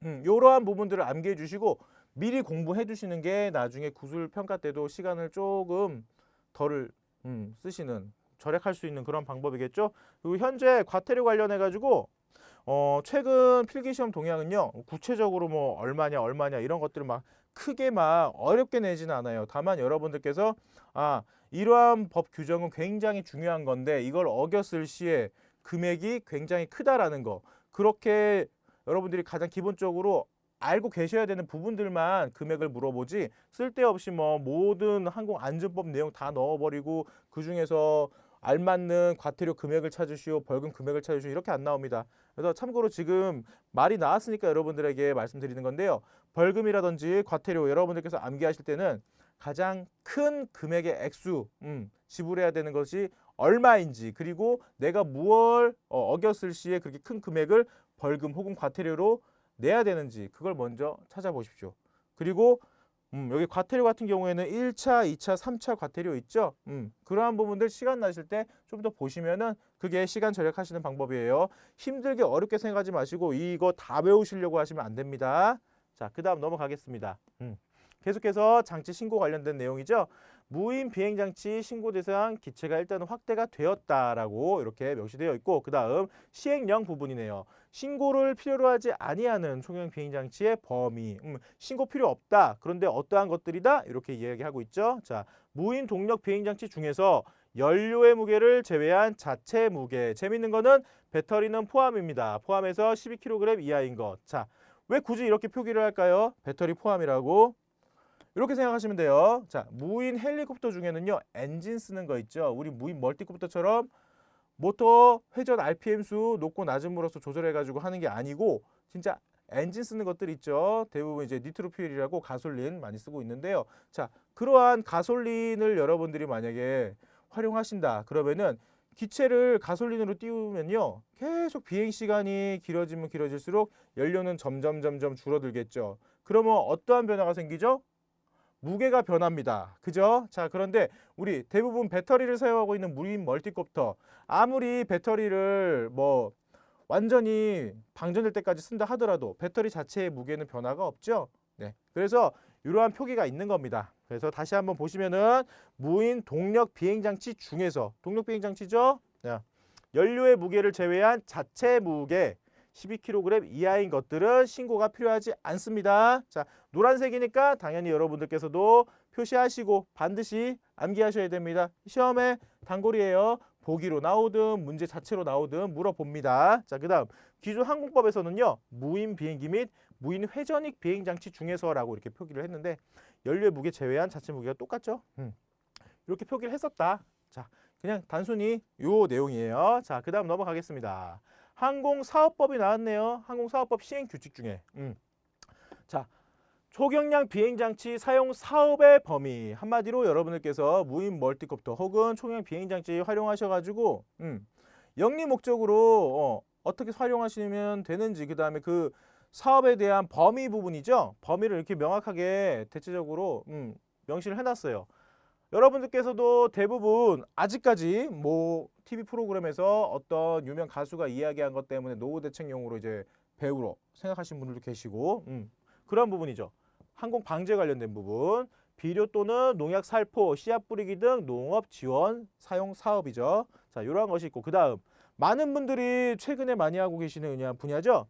이러한 부분들을 암기해 주시고 미리 공부해 주시는 게 나중에 구술 평가 때도 시간을 조금 덜 쓰시는 절약할 수 있는 그런 방법이겠죠. 그리고 현재 과태료 관련해 가지고 최근 필기시험 동향은요. 구체적으로 뭐 얼마냐 이런 것들을 막 크게 막 어렵게 내지는 않아요. 다만 여러분들께서 이러한 법 규정은 굉장히 중요한 건데 이걸 어겼을 시에 금액이 굉장히 크다라는 거. 그렇게 여러분들이 가장 기본적으로 알고 계셔야 되는 부분들만 금액을 물어보지 쓸데없이 뭐 모든 항공안전법 내용 다 넣어버리고 그중에서 알맞는 과태료 금액을 찾으시오 벌금 금액을 찾으시오 이렇게 안 나옵니다. 그래서 참고로 지금 말이 나왔으니까 여러분들에게 말씀드리는 건데요. 벌금이라든지 과태료 여러분들께서 암기하실 때는 가장 큰 금액의 액수 지불해야 되는 것이 얼마인지 그리고 내가 무엇을 어겼을 시에 그렇게 큰 금액을 벌금 혹은 과태료로 내야 되는지 그걸 먼저 찾아보십시오. 그리고 여기 과태료 같은 경우에는 1차, 2차, 3차 과태료 있죠. 그러한 부분들 시간 나실 때 좀 더 보시면은 그게 시간 절약하시는 방법이에요. 힘들게 어렵게 생각하지 마시고 이거 다 배우시려고 하시면 안 됩니다. 자, 그다음 넘어가겠습니다. 계속해서 장치 신고 관련된 내용이죠. 무인 비행장치 신고 대상 기체가 일단 확대가 되었다라고 이렇게 명시되어 있고 그다음 시행령 부분이네요. 신고를 필요로 하지 아니하는 총형 비행장치의 범위. 신고 필요 없다. 그런데 어떠한 것들이다? 이렇게 이야기하고 있죠. 자, 무인 동력 비행장치 중에서 연료의 무게를 제외한 자체 무게. 재밌는 거는 배터리는 포함입니다. 포함해서 12kg 이하인 것. 자, 왜 굳이 이렇게 표기를 할까요? 배터리 포함이라고. 이렇게 생각하시면 돼요. 자, 무인 헬리콥터 중에는요. 엔진 쓰는 거 있죠. 우리 무인 멀티콥터처럼 모터 회전 RPM 수 높고 낮음으로써 조절해가지고 하는 게 아니고 진짜 엔진 쓰는 것들 있죠. 대부분 이제 니트로퓨엘이라고 가솔린 많이 쓰고 있는데요. 자, 그러한 가솔린을 여러분들이 만약에 활용하신다. 그러면은 기체를 가솔린으로 띄우면요. 계속 비행 시간이 길어지면 길어질수록 연료는 점점 줄어들겠죠. 그러면 어떠한 변화가 생기죠? 무게가 변합니다. 그죠? 자, 그런데 우리 대부분 배터리를 사용하고 있는 무인 멀티콥터 아무리 배터리를 뭐 완전히 방전될 때까지 쓴다 하더라도 배터리 자체의 무게는 변화가 없죠. 네. 그래서 이러한 표기가 있는 겁니다. 그래서 다시 한번 보시면은 무인 동력 비행장치 중에서 동력 비행장치죠. 자, 연료의 무게를 제외한 자체 무게 12kg 이하인 것들은 신고가 필요하지 않습니다. 자, 노란색이니까 당연히 여러분들께서도 표시하시고 반드시 암기하셔야 됩니다. 시험에 단골이에요. 보기로 나오든 문제 자체로 나오든 물어봅니다. 자, 그다음 기존 항공법에서는요. 무인 비행기 및 무인 회전익 비행장치 중에서라고 이렇게 표기를 했는데 연료의 무게 제외한 자체 무게가 똑같죠. 이렇게 표기를 했었다. 자, 그냥 단순히 요 내용이에요. 자, 그다음 넘어가겠습니다. 항공사업법이 나왔네요. 항공사업법 시행규칙 중에. 자, 초경량 비행장치 사용 사업의 범위. 한마디로 여러분들께서 무인 멀티콥터 혹은 초경량 비행장치 활용하셔가지고 영리 목적으로 어떻게 활용하시면 되는지 그 다음에 그 사업에 대한 범위 부분이죠. 범위를 이렇게 명확하게 대체적으로 명시를 해놨어요. 여러분들께서도 대부분 아직까지 뭐 TV 프로그램에서 어떤 유명 가수가 이야기한 것 때문에 노후 대책용으로 이제 배우로 생각하시는 분들도 계시고 그런 부분이죠. 항공 방제 관련된 부분, 비료 또는 농약 살포, 씨앗 뿌리기 등 농업 지원 사용 사업이죠. 자, 이러한 것이 있고 그다음 많은 분들이 최근에 많이 하고 계시는 분야죠.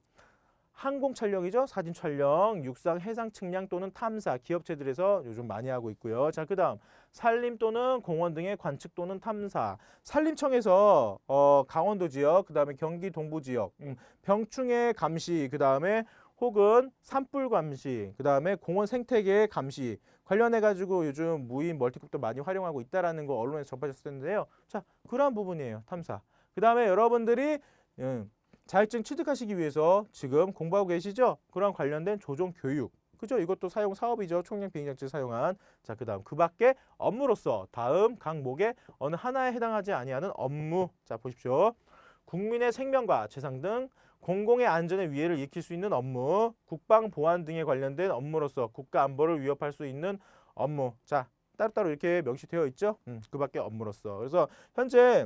항공 촬영이죠. 사진 촬영, 육상, 해상 측량 또는 탐사, 기업체들에서 요즘 많이 하고 있고요. 자, 그다음 산림 또는 공원 등의 관측 또는 탐사. 산림청에서 강원도 지역, 그다음에 경기 동부 지역, 병충해 감시, 그다음에 혹은 산불 감시, 그다음에 공원 생태계 감시 관련해 가지고 요즘 무인 멀티콥터 많이 활용하고 있다라는 거 언론에서 접하셨을 텐데요. 자, 그러한 부분이에요. 탐사. 그다음에 여러분들이 자격증 취득하시기 위해서 지금 공부하고 계시죠? 그런 관련된 조종 교육. 그죠? 이것도 사용 사업이죠. 총량 비행장치 사용한. 자, 그다음 그 밖에 업무로서 다음 강목에 어느 하나에 해당하지 아니하는 업무. 자, 보십시오. 국민의 생명과 재산 등 공공의 안전에 위해를 일으킬 수 있는 업무, 국방 보안 등에 관련된 업무로서 국가 안보를 위협할 수 있는 업무. 자, 따로따로 이렇게 명시되어 있죠. 그 밖에 업무로서. 그래서 현재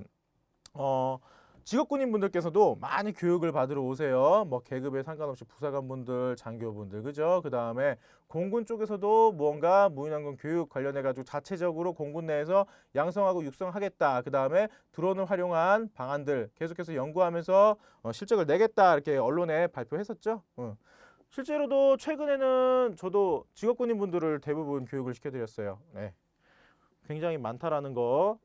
직업군인 분들께서도 많이 교육을 받으러 오세요. 뭐 계급에 상관없이 부사관분들, 장교분들, 그죠? 그 다음에 공군 쪽에서도 무언가 무인항공 교육 관련해 가지고 자체적으로 공군 내에서 양성하고 육성하겠다. 그 다음에 드론을 활용한 방안들 계속해서 연구하면서 실적을 내겠다. 이렇게 언론에 발표했었죠. 실제로도 최근에는 저도 직업군인 분들을 대부분 교육을 시켜드렸어요. 네. 굉장히 많다라는 거.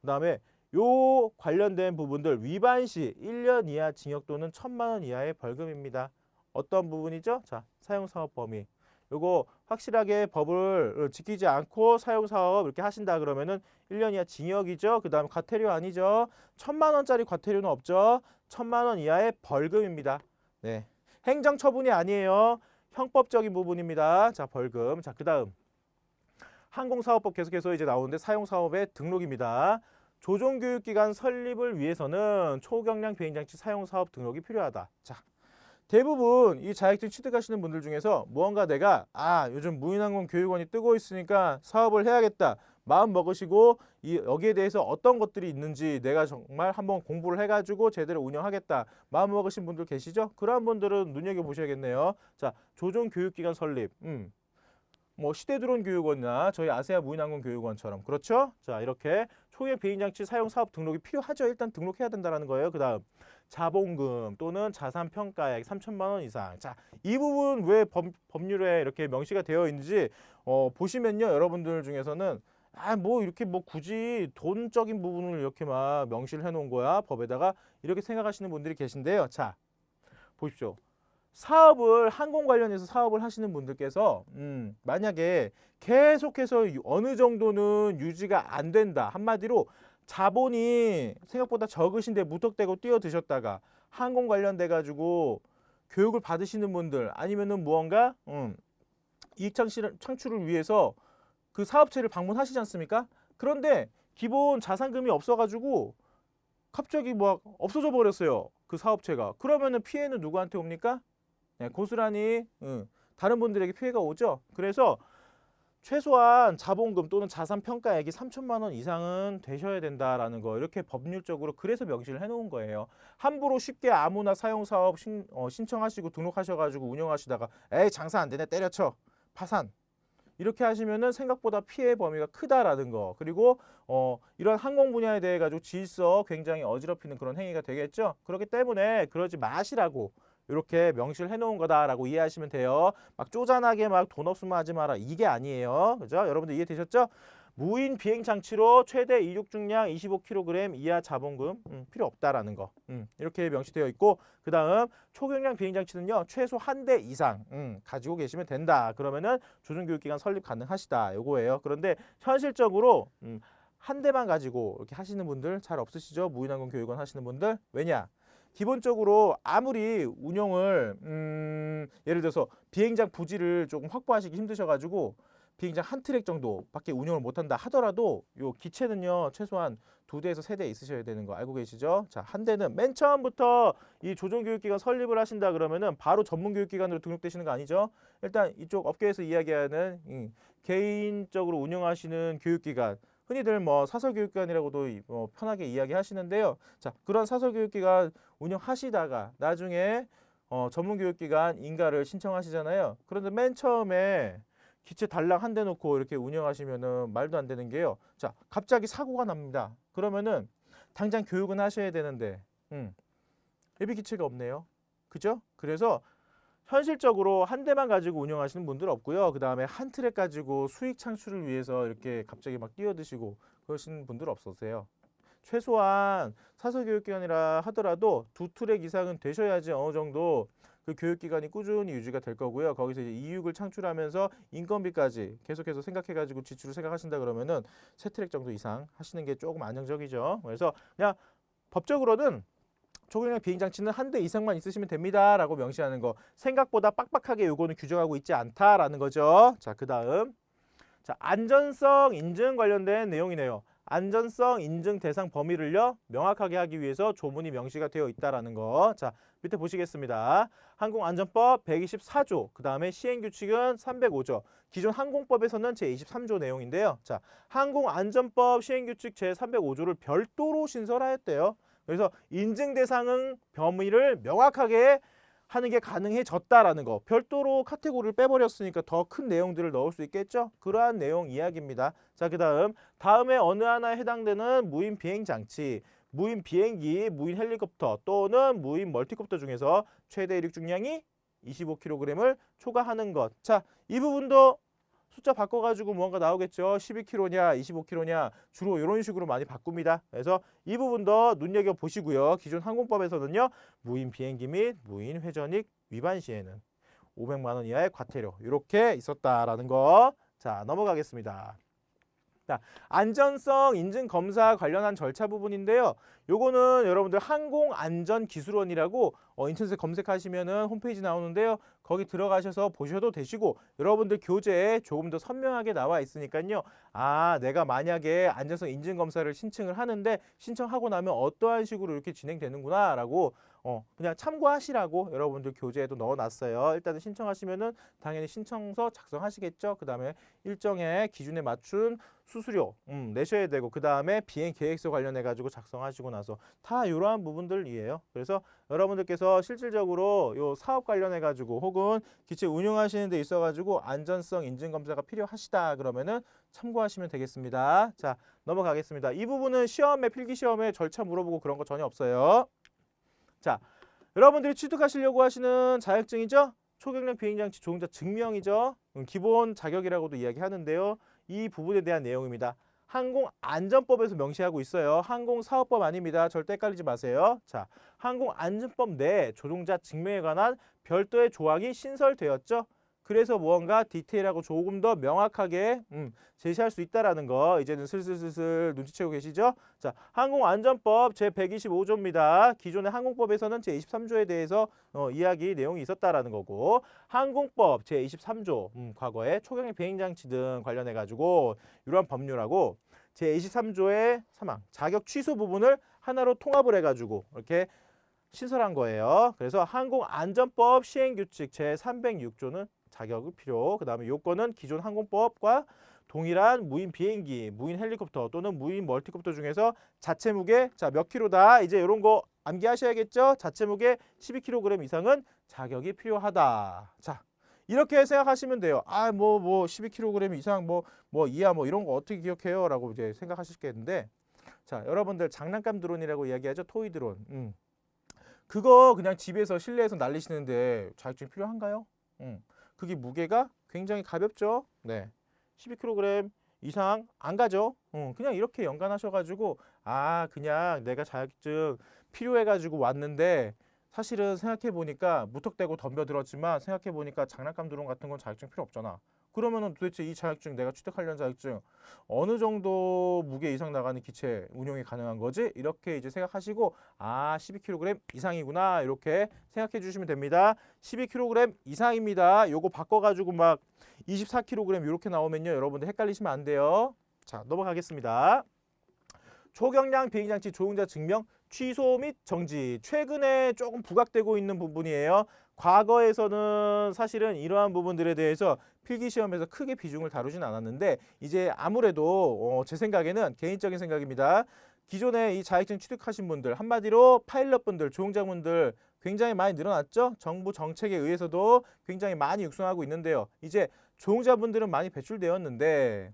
그다음에 요 관련된 부분들 위반 시 1년 이하 징역 또는 1,000만 원 이하의 벌금입니다. 어떤 부분이죠? 자, 사용사업 범위. 요거 확실하게 법을 지키지 않고 사용사업 이렇게 하신다 그러면은 1년 이하 징역이죠. 그다음에 과태료 아니죠. 1,000만 원짜리 과태료는 없죠. 1,000만 원 이하의 벌금입니다. 네. 행정 처분이 아니에요. 형법적인 부분입니다. 자, 벌금. 자, 그다음 항공사업법 계속해서 이제 나오는데 사용사업의 등록입니다. 조종교육기관 설립을 위해서는 초경량 비행장치 사용사업 등록이 필요하다. 자, 대부분 이 자격증 취득하시는 분들 중에서 무언가 내가 요즘 무인항공 교육원이 뜨고 있으니까 사업을 해야겠다. 마음 먹으시고 여기에 대해서 어떤 것들이 있는지 내가 정말 한번 공부를 해가지고 제대로 운영하겠다. 마음 먹으신 분들 계시죠? 그러한 분들은 눈여겨보셔야겠네요. 자, 조종교육기관 설립. 뭐 시대드론 교육원이나 저희 아세아 무인항공 교육원처럼 그렇죠? 자, 이렇게 초기의 비행장치 사용 사업 등록이 필요하죠. 일단 등록해야 된다는 거예요. 그다음 자본금 또는 자산 평가액 3,000만 원 이상. 자, 이 부분 왜 법률에 이렇게 명시가 되어 있는지 보시면요. 여러분들 중에서는 뭐 이렇게 뭐 굳이 돈적인 부분을 이렇게 막 명시를 해 놓은 거야. 법에다가 이렇게 생각하시는 분들이 계신데요. 자, 보십시오. 사업을 항공 관련해서 사업을 하시는 분들께서 만약에 계속해서 어느 정도는 유지가 안 된다. 한마디로 자본이 생각보다 적으신데 무턱대고 뛰어드셨다가 항공 관련돼 가지고 교육을 받으시는 분들 아니면은 무언가 이익 창출을 위해서 그 사업체를 방문하시지 않습니까? 그런데 기본 자산금이 없어 가지고 갑자기 막 없어져 버렸어요. 그 사업체가. 그러면은 피해는 누구한테 옵니까? 네, 고스란히 다른 분들에게 피해가 오죠. 그래서 최소한 자본금 또는 자산 평가액이 3,000만 원 이상은 되셔야 된다라는 거 이렇게 법률적으로 그래서 명시를 해놓은 거예요. 함부로 쉽게 아무나 사용사업 신청하시고 등록하셔가지고 운영하시다가 에이 장사 안 되네 때려쳐 파산 이렇게 하시면은 생각보다 피해 범위가 크다라는 거 그리고 이런 항공 분야에 대해 가지고 질서 굉장히 어지럽히는 그런 행위가 되겠죠. 그렇기 때문에 그러지 마시라고 이렇게 명시를 해놓은 거다라고 이해하시면 돼요. 막 쪼잔하게 막 돈 없으면 하지 마라 이게 아니에요. 그죠? 여러분들 이해되셨죠? 무인 비행 장치로 최대 이륙 중량 25kg 이하 자본금 필요 없다라는 거 이렇게 명시되어 있고 그 다음 초경량 비행 장치는요 최소 한 대 이상 가지고 계시면 된다. 그러면은 조종교육기관 설립 가능하시다. 요거예요. 그런데 현실적으로 한 대만 가지고 이렇게 하시는 분들 잘 없으시죠? 무인항공 교육원 하시는 분들 왜냐? 기본적으로 아무리 운영을 예를 들어서 비행장 부지를 조금 확보하시기 힘드셔가지고 비행장 한 트랙 정도밖에 운영을 못한다 하더라도 요 기체는요 최소한 2대에서 3대 있으셔야 되는 거 알고 계시죠? 자, 한 대는 맨 처음부터 이 조종교육기관 설립을 하신다 그러면은 바로 전문교육기관으로 등록되시는 거 아니죠? 일단 이쪽 업계에서 이야기하는 개인적으로 운영하시는 교육기관 흔히들 뭐 사설교육기관이라고도 편하게 이야기하시는데요. 자, 그런 사설교육기관 운영하시다가 나중에 전문교육기관 인가를 신청하시잖아요. 그런데 맨 처음에 기체 달랑 한 대 놓고 이렇게 운영하시면은 말도 안 되는 게요. 자, 갑자기 사고가 납니다. 그러면은 당장 교육은 하셔야 되는데 예비 기체가 없네요. 그죠? 그래서 현실적으로 한 대만 가지고 운영하시는 분들 없고요. 그 다음에 한 트랙 가지고 수익 창출을 위해서 이렇게 갑자기 막 뛰어드시고 그러시는 분들 없으세요. 최소한 사설교육기관이라 하더라도 2트랙 이상은 되셔야지 어느 정도 그 교육기관이 꾸준히 유지가 될 거고요. 거기서 이제 이익을 창출하면서 인건비까지 계속해서 생각해가지고 지출을 생각하신다 그러면은 3트랙 정도 이상 하시는 게 조금 안정적이죠. 그래서 그냥 법적으로는 초경량 비행장치는 한 대 이상만 있으시면 됩니다 라고 명시하는 거 생각보다 빡빡하게 요거는 규정하고 있지 않다라는 거죠. 자, 그 다음 자 안전성 인증 관련된 내용이네요. 안전성 인증 대상 범위를요 명확하게 하기 위해서 조문이 명시가 되어 있다라는 거. 자, 밑에 보시겠습니다. 항공안전법 124조, 그 다음에 시행규칙은 305조, 기존 항공법에서는 제23조 내용인데요. 자, 항공안전법 시행규칙 제305조를 별도로 신설하였대요. 그래서 인증 대상은 범위를 명확하게 하는 게 가능해졌다라는 거. 별도로 카테고리를 빼버렸으니까 더 큰 내용들을 넣을 수 있겠죠? 그러한 내용 이야기입니다. 자, 다음에 어느 하나에 해당되는 무인 비행 장치, 무인 비행기, 무인 헬리콥터 또는 무인 멀티콥터 중에서 최대 이륙 중량이 25kg을 초과하는 것. 자, 이 부분도 숫자 바꿔가지고 무언가 나오겠죠. 12kg냐 25kg냐 주로 이런 식으로 많이 바꿉니다. 그래서 이 부분도 눈여겨보시고요. 기존 항공법에서는요. 무인 비행기 및 무인 회전익 위반 시에는 500만 원 이하의 과태료 이렇게 있었다라는 거. 자, 넘어가겠습니다. 자, 안전성 인증 검사 관련한 절차 부분인데요. 요거는 여러분들 항공안전기술원이라고 인터넷에 검색하시면은 홈페이지 나오는데요. 거기 들어가셔서 보셔도 되시고 여러분들 교재에 조금 더 선명하게 나와 있으니까요. 아, 내가 만약에 안전성 인증 검사를 신청을 하는데 신청하고 나면 어떠한 식으로 이렇게 진행되는구나 라고 그냥 참고하시라고 여러분들 교재에도 넣어놨어요. 일단은 신청하시면은 당연히 신청서 작성하시겠죠. 그 다음에 일정의 기준에 맞춘 수수료 내셔야 되고 그 다음에 비행 계획서 관련해 가지고 작성하시고 나서 다 이러한 부분들이에요. 그래서 여러분들께서 실질적으로 요 사업 관련해 가지고 혹은 기체 운영하시는 데 있어 가지고 안전성 인증 검사가 필요하시다 그러면은 참고하시면 되겠습니다. 자, 넘어가겠습니다. 이 부분은 시험에 필기 시험에 절차 물어보고 그런 거 전혀 없어요. 자, 여러분들이 취득하시려고 하시는 자격증이죠? 초경량 비행장치 조종자 증명이죠. 기본 자격이라고도 이야기하는데요. 이 부분에 대한 내용입니다. 항공안전법에서 명시하고 있어요. 항공사업법 아닙니다. 절대 헷갈리지 마세요. 자, 항공안전법 내 조종자 증명에 관한 별도의 조항이 신설되었죠. 그래서 무언가 디테일하고 조금 더 명확하게 제시할 수 있다라는 거 이제는 슬슬 눈치채고 계시죠? 자, 항공안전법 제125조입니다. 기존의 항공법에서는 제23조에 대해서 이야기 내용이 있었다라는 거고 항공법 제23조 과거에 초경량 비행장치 등 관련해 가지고 이러한 법률하고 제23조의 자격 취소 부분을 하나로 통합을 해 가지고 이렇게 신설한 거예요. 그래서 항공안전법 시행규칙 제306조는 자격이 필요. 그 다음에 요건은 기존 항공법과 동일한 무인 비행기, 무인 헬리콥터 또는 무인 멀티콥터 중에서 자체 무게 몇 킬로다. 이제 이런 거 암기하셔야겠죠. 자체 무게 12kg 이상은 자격이 필요하다. 자, 이렇게 생각하시면 돼요. 아, 뭐 12kg 이상 뭐 이하 뭐 이런 거 어떻게 기억해요? 라고 이제 생각하시겠는데 자, 여러분들 장난감 드론이라고 이야기하죠. 토이 드론. 그거 그냥 집에서 실내에서 날리시는데 자격증이 필요한가요? 그게 무게가 굉장히 가볍죠. 네, 12kg 이상 안 가죠. 그냥 이렇게 연관하셔가지고 아, 그냥 내가 자격증 필요해가지고 왔는데 사실은 생각해보니까 무턱대고 덤벼들었지만 생각해보니까 장난감 드론 같은 건 자격증 필요 없잖아. 그러면은 도대체 이 자격증 내가 취득하려는 자격증 어느 정도 무게 이상 나가는 기체 운용이 가능한 거지? 이렇게 이제 생각하시고 아, 12kg 이상이구나 이렇게 생각해 주시면 됩니다. 12kg 이상입니다. 요거 바꿔가지고 막 24kg 이렇게 나오면요 여러분들 헷갈리시면 안 돼요. 자, 넘어가겠습니다. 초경량 비행장치 조종자 증명 취소 및 정지 최근에 조금 부각되고 있는 부분이에요. 과거에서는 사실은 이러한 부분들에 대해서 필기시험에서 크게 비중을 다루진 않았는데 이제 아무래도 제 생각에는 개인적인 생각입니다. 기존에 이 자격증 취득하신 분들 한마디로 파일럿분들 조종자분들 굉장히 많이 늘어났죠. 정부 정책에 의해서도 굉장히 많이 육성하고 있는데요. 이제 조종자분들은 많이 배출되었는데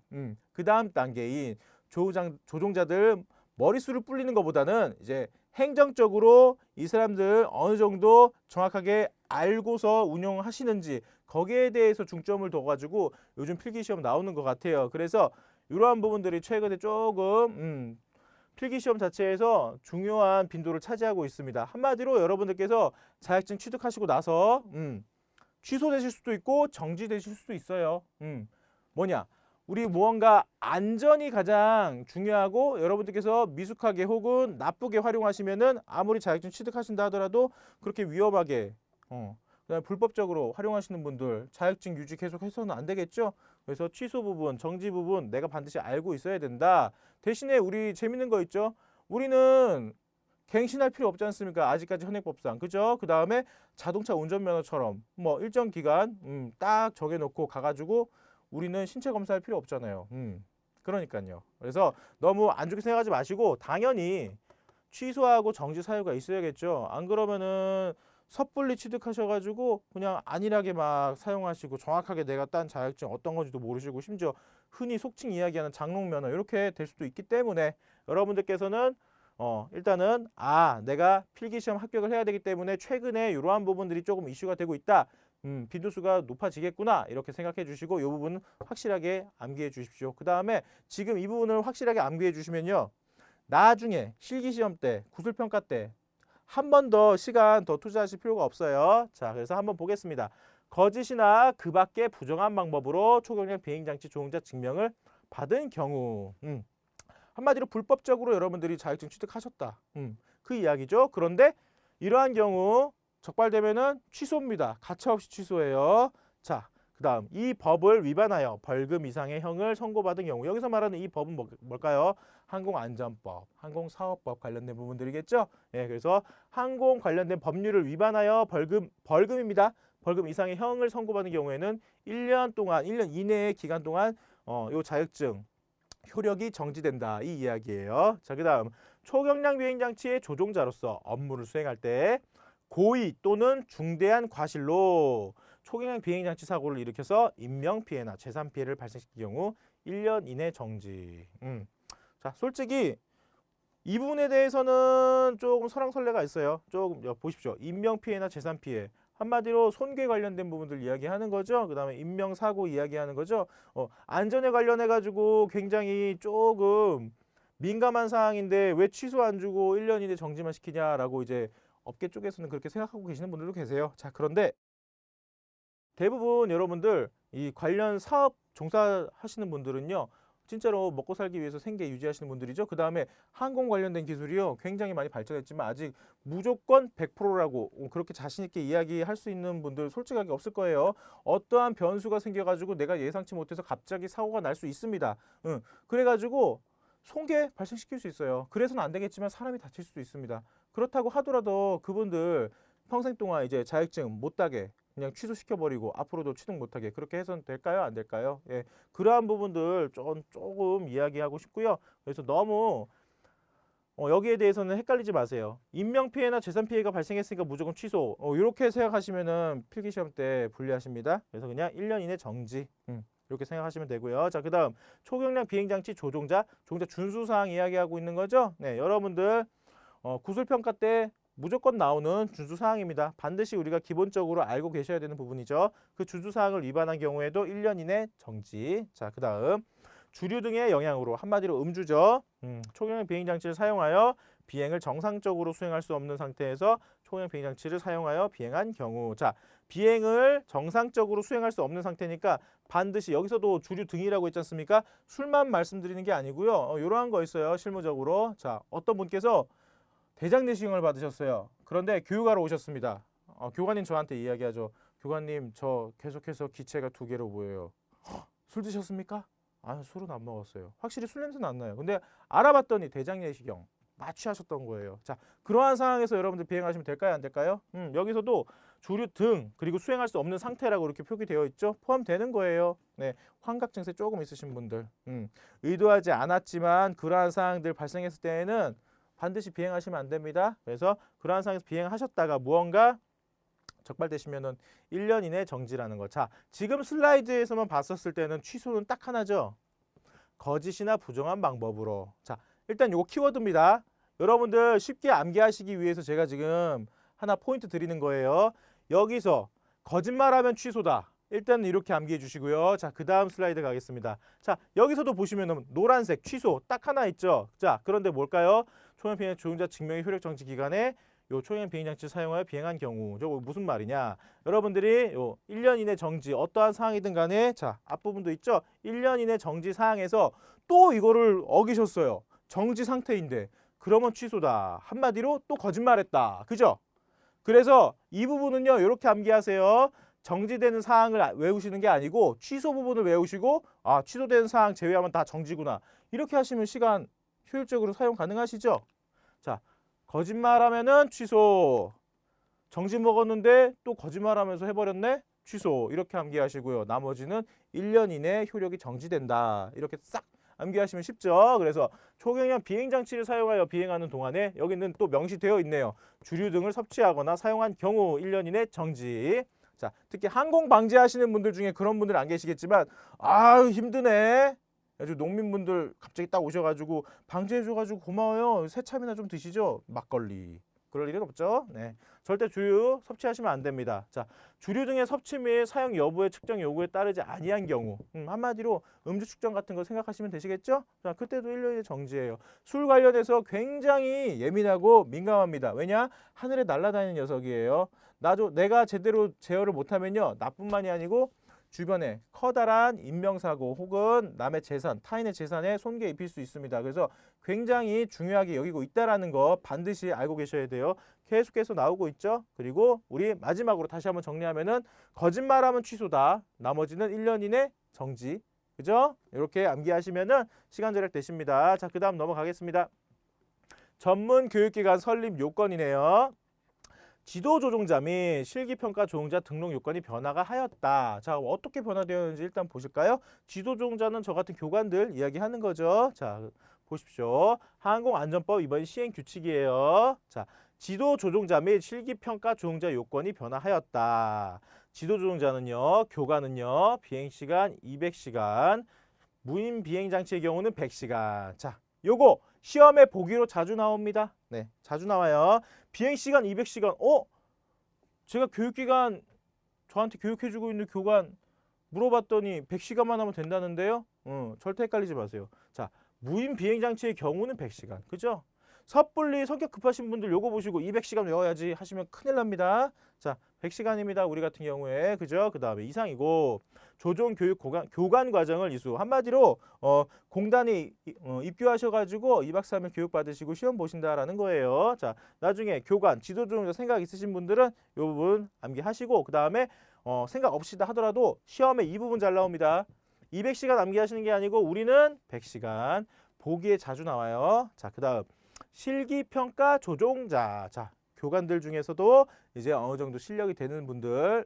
그 다음 단계인 조종자들 머릿수를 불리는 것보다는 이제 행정적으로 이 사람들 어느 정도 정확하게 알고서 운영하시는지 거기에 대해서 중점을 둬가지고 요즘 필기시험 나오는 것 같아요. 그래서 이러한 부분들이 최근에 조금 필기시험 자체에서 중요한 빈도를 차지하고 있습니다. 한마디로 여러분들께서 자격증 취득하시고 나서 취소되실 수도 있고 정지되실 수도 있어요. 뭐냐? 우리 무언가 안전이 가장 중요하고 여러분들께서 미숙하게 혹은 나쁘게 활용하시면은 아무리 자격증 취득하신다 하더라도 그렇게 위험하게 그다음에 불법적으로 활용하시는 분들 자격증 유지 계속 해서는 안 되겠죠. 그래서 취소 부분, 정지 부분 내가 반드시 알고 있어야 된다. 대신에 우리 재밌는 거 있죠? 우리는 갱신할 필요 없지 않습니까? 아직까지 현행법상. 그죠? 그 다음에 자동차 운전면허처럼 뭐 일정 기간 딱 정해놓고 가가지고 우리는 신체 검사할 필요 없잖아요. 그러니까요. 그래서 너무 안 좋게 생각하지 마시고 당연히 취소하고 정지 사유가 있어야겠죠. 안 그러면은 섣불리 취득하셔가지고 그냥 안일하게 막 사용하시고 정확하게 내가 딴 자격증 어떤 건지도 모르시고 심지어 흔히 속칭 이야기하는 장롱면허 이렇게 될 수도 있기 때문에 여러분들께서는 일단은 내가 필기시험 합격을 해야 되기 때문에 최근에 이러한 부분들이 조금 이슈가 되고 있다. 빈도수가 높아지겠구나 이렇게 생각해 주시고 이 부분은 확실하게 암기해 주십시오. 그 다음에 지금 이 부분을 확실하게 암기해 주시면요. 나중에 실기시험 때, 구술평가 때 한 번 더 시간 더 투자하실 필요가 없어요. 자, 그래서 한번 보겠습니다. 거짓이나 그 밖의 부정한 방법으로 초경량 비행장치 조종자 증명을 받은 경우 한마디로 불법적으로 여러분들이 자격증 취득하셨다. 그 이야기죠. 그런데 이러한 경우 적발되면은 취소입니다. 가차없이 취소해요. 자, 그 다음 이 법을 위반하여 벌금 이상의 형을 선고받은 경우 여기서 말하는 이 법은 뭘까요? 항공안전법, 항공사업법 관련된 부분들이겠죠. 예, 그래서 항공 관련된 법률을 위반하여 벌금입니다. 벌금 이상의 형을 선고받은 경우에는 1년 동안, 1년 이내의 기간 동안 요 자격증 효력이 정지된다 이 이야기예요. 자, 그다음 초경량 비행장치의 조종자로서 업무를 수행할 때 고의 또는 중대한 과실로 초경량 비행장치 사고를 일으켜서 인명피해나 재산피해를 발생시킨 경우 1년 이내 정지. 자, 솔직히 이 부분에 대해서는 조금 설왕설래가 있어요. 조금 보십시오. 인명피해나 재산피해. 한마디로 손괴 관련된 부분들 이야기하는 거죠. 그 다음에 인명사고 이야기하는 거죠. 안전에 관련해 가지고 굉장히 조금 민감한 사항인데 왜 취소 안 주고 1년 이내 정지만 시키냐라고 이제 업계 쪽에서는 그렇게 생각하고 계시는 분들도 계세요. 자, 그런데 대부분 여러분들 이 관련 사업 종사하시는 분들은요. 진짜로 먹고 살기 위해서 생계 유지하시는 분들이죠. 그 다음에 항공 관련된 기술이요. 굉장히 많이 발전했지만 아직 무조건 100%라고 그렇게 자신 있게 이야기할 수 있는 분들 솔직하게 없을 거예요. 어떠한 변수가 생겨가지고 내가 예상치 못해서 갑자기 사고가 날 수 있습니다. 그래가지고 손괴 발생시킬 수 있어요. 그래서는 안 되겠지만 사람이 다칠 수도 있습니다. 그렇다고 하더라도 그분들 평생 동안 이제 자격증 못 따게 그냥 취소시켜버리고 앞으로도 취득 못하게 그렇게 해서는 될까요? 안 될까요? 예, 그러한 부분들 조금 이야기하고 싶고요. 그래서 너무 여기에 대해서는 헷갈리지 마세요. 인명피해나 재산피해가 발생했으니까 무조건 취소. 이렇게 생각하시면은 필기시험 때 불리하십니다. 그래서 그냥 1년 이내 정지. 이렇게 생각하시면 되고요. 자, 그 다음 초경량 비행장치 조종자 준수사항 이야기하고 있는 거죠. 네, 여러분들 구술평가 때 무조건 나오는 준수사항입니다. 반드시 우리가 기본적으로 알고 계셔야 되는 부분이죠. 그 준수사항을 위반한 경우에도 1년 이내 정지. 자, 그 다음 주류 등의 영향으로 한마디로 음주죠. 초경량 비행장치를 사용하여 비행을 정상적으로 수행할 수 없는 상태에서 초경량 비행장치를 사용하여 비행한 경우. 자, 비행을 정상적으로 수행할 수 없는 상태니까 반드시 여기서도 주류 등이라고 했지 않습니까? 술만 말씀드리는 게 아니고요. 이러한 거 있어요. 실무적으로. 자, 어떤 분께서 대장 내시경을 받으셨어요. 그런데 교육하러 오셨습니다. 교관님 저한테 이야기하죠. 교관님 저 계속해서 기체가 2개로 보여요. 술 드셨습니까? 술은 안 먹었어요. 확실히 술 냄새는 안 나요. 근데 알아봤더니 대장 내시경 마취하셨던 거예요. 자, 그러한 상황에서 여러분들 비행하시면 될까요? 안 될까요? 여기서도 주류 등 그리고 수행할 수 없는 상태라고 이렇게 표기되어 있죠. 포함되는 거예요. 네, 환각 증세 조금 있으신 분들 의도하지 않았지만 그러한 상황들 발생했을 때에는 반드시 비행하시면 안 됩니다. 그래서 그러한 상황에서 비행하셨다가 무언가 적발되시면은 1년 이내 정지라는 거. 자, 지금 슬라이드에서만 봤었을 때는 취소는 딱 하나죠. 거짓이나 부정한 방법으로. 자, 일단 요거 키워드입니다. 여러분들 쉽게 암기하시기 위해서 제가 지금 하나 포인트 드리는 거예요. 여기서 거짓말하면 취소다. 일단 이렇게 암기해 주시고요. 자, 그 다음 슬라이드 가겠습니다. 자, 여기서도 보시면은 노란색 취소 딱 하나 있죠. 자, 그런데 뭘까요? 초경 비행 조종자 증명의 효력 정지 기간에 요 초경 비행장치 사용하여 비행한 경우. 저거 무슨 말이냐? 여러분들이 요 1년 이내 정지 어떠한 상황이든 간에 자, 앞부분도 있죠. 1년 이내 정지 사항에서 또 이거를 어기셨어요. 정지 상태인데 그러면 취소다. 한마디로 또 거짓말했다. 그죠? 그래서 이 부분은요. 이렇게 암기하세요. 정지되는 사항을 외우시는 게 아니고 취소 부분을 외우시고 취소되는 사항 제외하면 다 정지구나. 이렇게 하시면 시간 효율적으로 사용 가능하시죠? 자, 거짓말하면은 취소. 정지 먹었는데 또 거짓말하면서 해버렸네? 취소. 이렇게 암기하시고요. 나머지는 1년 이내 효력이 정지된다. 이렇게 싹 암기하시면 쉽죠. 그래서 초경량 비행장치를 사용하여 비행하는 동안에 여기는 또 명시되어 있네요. 주류 등을 섭취하거나 사용한 경우 1년 이내 정지. 자, 특히 항공 방지하시는 분들 중에 그런 분들 안 계시겠지만 아유 힘드네. 아주 농민분들 갑자기 딱 오셔가지고 방지해줘가지고 고마워요. 새참이나 좀 드시죠. 막걸리. 그럴 일은 없죠. 네, 절대 주류 섭취하시면 안 됩니다. 자, 주류 등의 섭취 및 사용 여부의 측정 요구에 따르지 아니한 경우, 한마디로 음주 측정 같은 거 생각하시면 되시겠죠? 자, 그때도 1년의 정지예요. 술 관련해서 굉장히 예민하고 민감합니다. 왜냐? 하늘에 날아다니는 녀석이에요. 내가 제대로 제어를 못하면요, 나뿐만이 아니고 주변에 커다란 인명사고 혹은 남의 재산, 타인의 재산에 손괴 입힐 수 있습니다. 그래서 굉장히 중요하게 여기고 있다는 거 반드시 알고 계셔야 돼요. 계속해서 나오고 있죠. 그리고 우리 마지막으로 다시 한번 정리하면은 거짓말하면 취소다. 나머지는 1년 이내 정지. 그죠? 이렇게 암기하시면은 시간 절약 되십니다. 자, 그 다음 넘어가겠습니다. 전문 교육기관 설립 요건이네요. 지도조종자 및 실기평가 조종자 등록 요건이 변화가 하였다. 자, 어떻게 변화되었는지 일단 보실까요? 지도조종자는 저 같은 교관들 이야기하는 거죠. 자, 보십시오. 항공안전법 이번 시행 규칙이에요. 자, 지도조종자 및 실기평가 조종자 요건이 변화하였다. 지도조종자는요, 교관은요, 비행시간 200시간, 무인 비행장치의 경우는 100시간. 자, 요거 시험에 보기로 자주 나옵니다. 네, 자주 나와요. 비행시간 200시간. 제가 교육기관 저한테 교육해주고 있는 교관 물어봤더니 100시간만 하면 된다는데요. 절대 헷갈리지 마세요. 자, 무인 비행장치의 경우는 100시간. 그죠? 섣불리 성격 급하신 분들 요거 보시고 200시간 외워야지 하시면 큰일 납니다. 자, 100시간입니다. 우리 같은 경우에. 그죠? 그 다음에 이상이고 조종교육 교관 과정을 이수. 한마디로 공단이 입교하셔가지고 2박 3일 교육 받으시고 시험 보신다라는 거예요. 자, 나중에 교관, 지도조종자 생각 있으신 분들은 이 부분 암기하시고 그 다음에 생각 없이다 하더라도 시험에 이 부분 잘 나옵니다. 200시간 암기하시는 게 아니고 우리는 100시간. 보기에 자주 나와요. 자, 그 다음 실기평가 조종자. 자, 교관들 중에서도 이제 어느 정도 실력이 되는 분들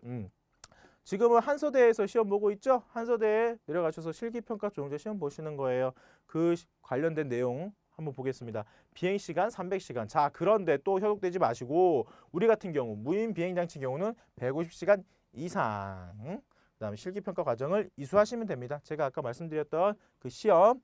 지금은 한서대에서 시험 보고 있죠? 한서대에 내려가셔서 실기평가 조종자 시험 보시는 거예요. 그 관련된 내용 한번 보겠습니다. 비행시간 300시간. 자, 그런데 또 현혹되지 마시고 우리 같은 경우 무인 비행장치 경우는 150시간 이상. 그 다음에 실기평가 과정을 이수하시면 됩니다. 제가 아까 말씀드렸던 그 시험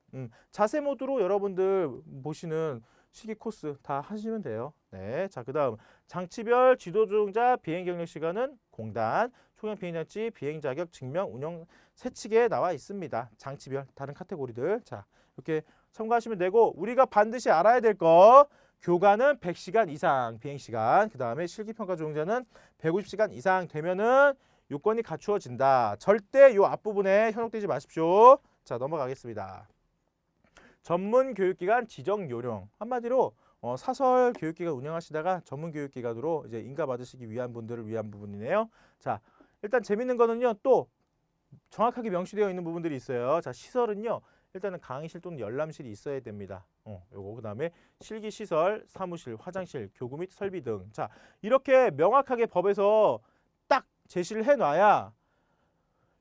자세 모드로 여러분들 보시는 실기 코스 다 하시면 돼요. 네, 자, 그 다음 장치별 지도조종자 비행 경력 시간은 공단, 초경 비행장치 비행 자격 증명 운영 세칙에 나와 있습니다. 장치별 다른 카테고리들. 자, 이렇게 참고하시면 되고 우리가 반드시 알아야 될 거 교관은 100시간 이상 비행시간, 그 다음에 실기평가 조종자는 150시간 이상 되면은 요건이 갖추어진다. 절대 요 앞부분에 현혹되지 마십시오. 자, 넘어가겠습니다. 전문 교육기관 지정 요령. 한마디로 사설 교육기관 운영하시다가 전문 교육기관으로 이제 인가 받으시기 위한 분들을 위한 부분이네요. 자, 일단 재밌는 거는요, 또 정확하게 명시되어 있는 부분들이 있어요. 자, 시설은요, 일단은 강의실 또는 열람실이 있어야 됩니다. 요거 그다음에 실기 시설, 사무실, 화장실, 교구 및 설비 등. 자, 이렇게 명확하게 법에서 딱 제시를 해놔야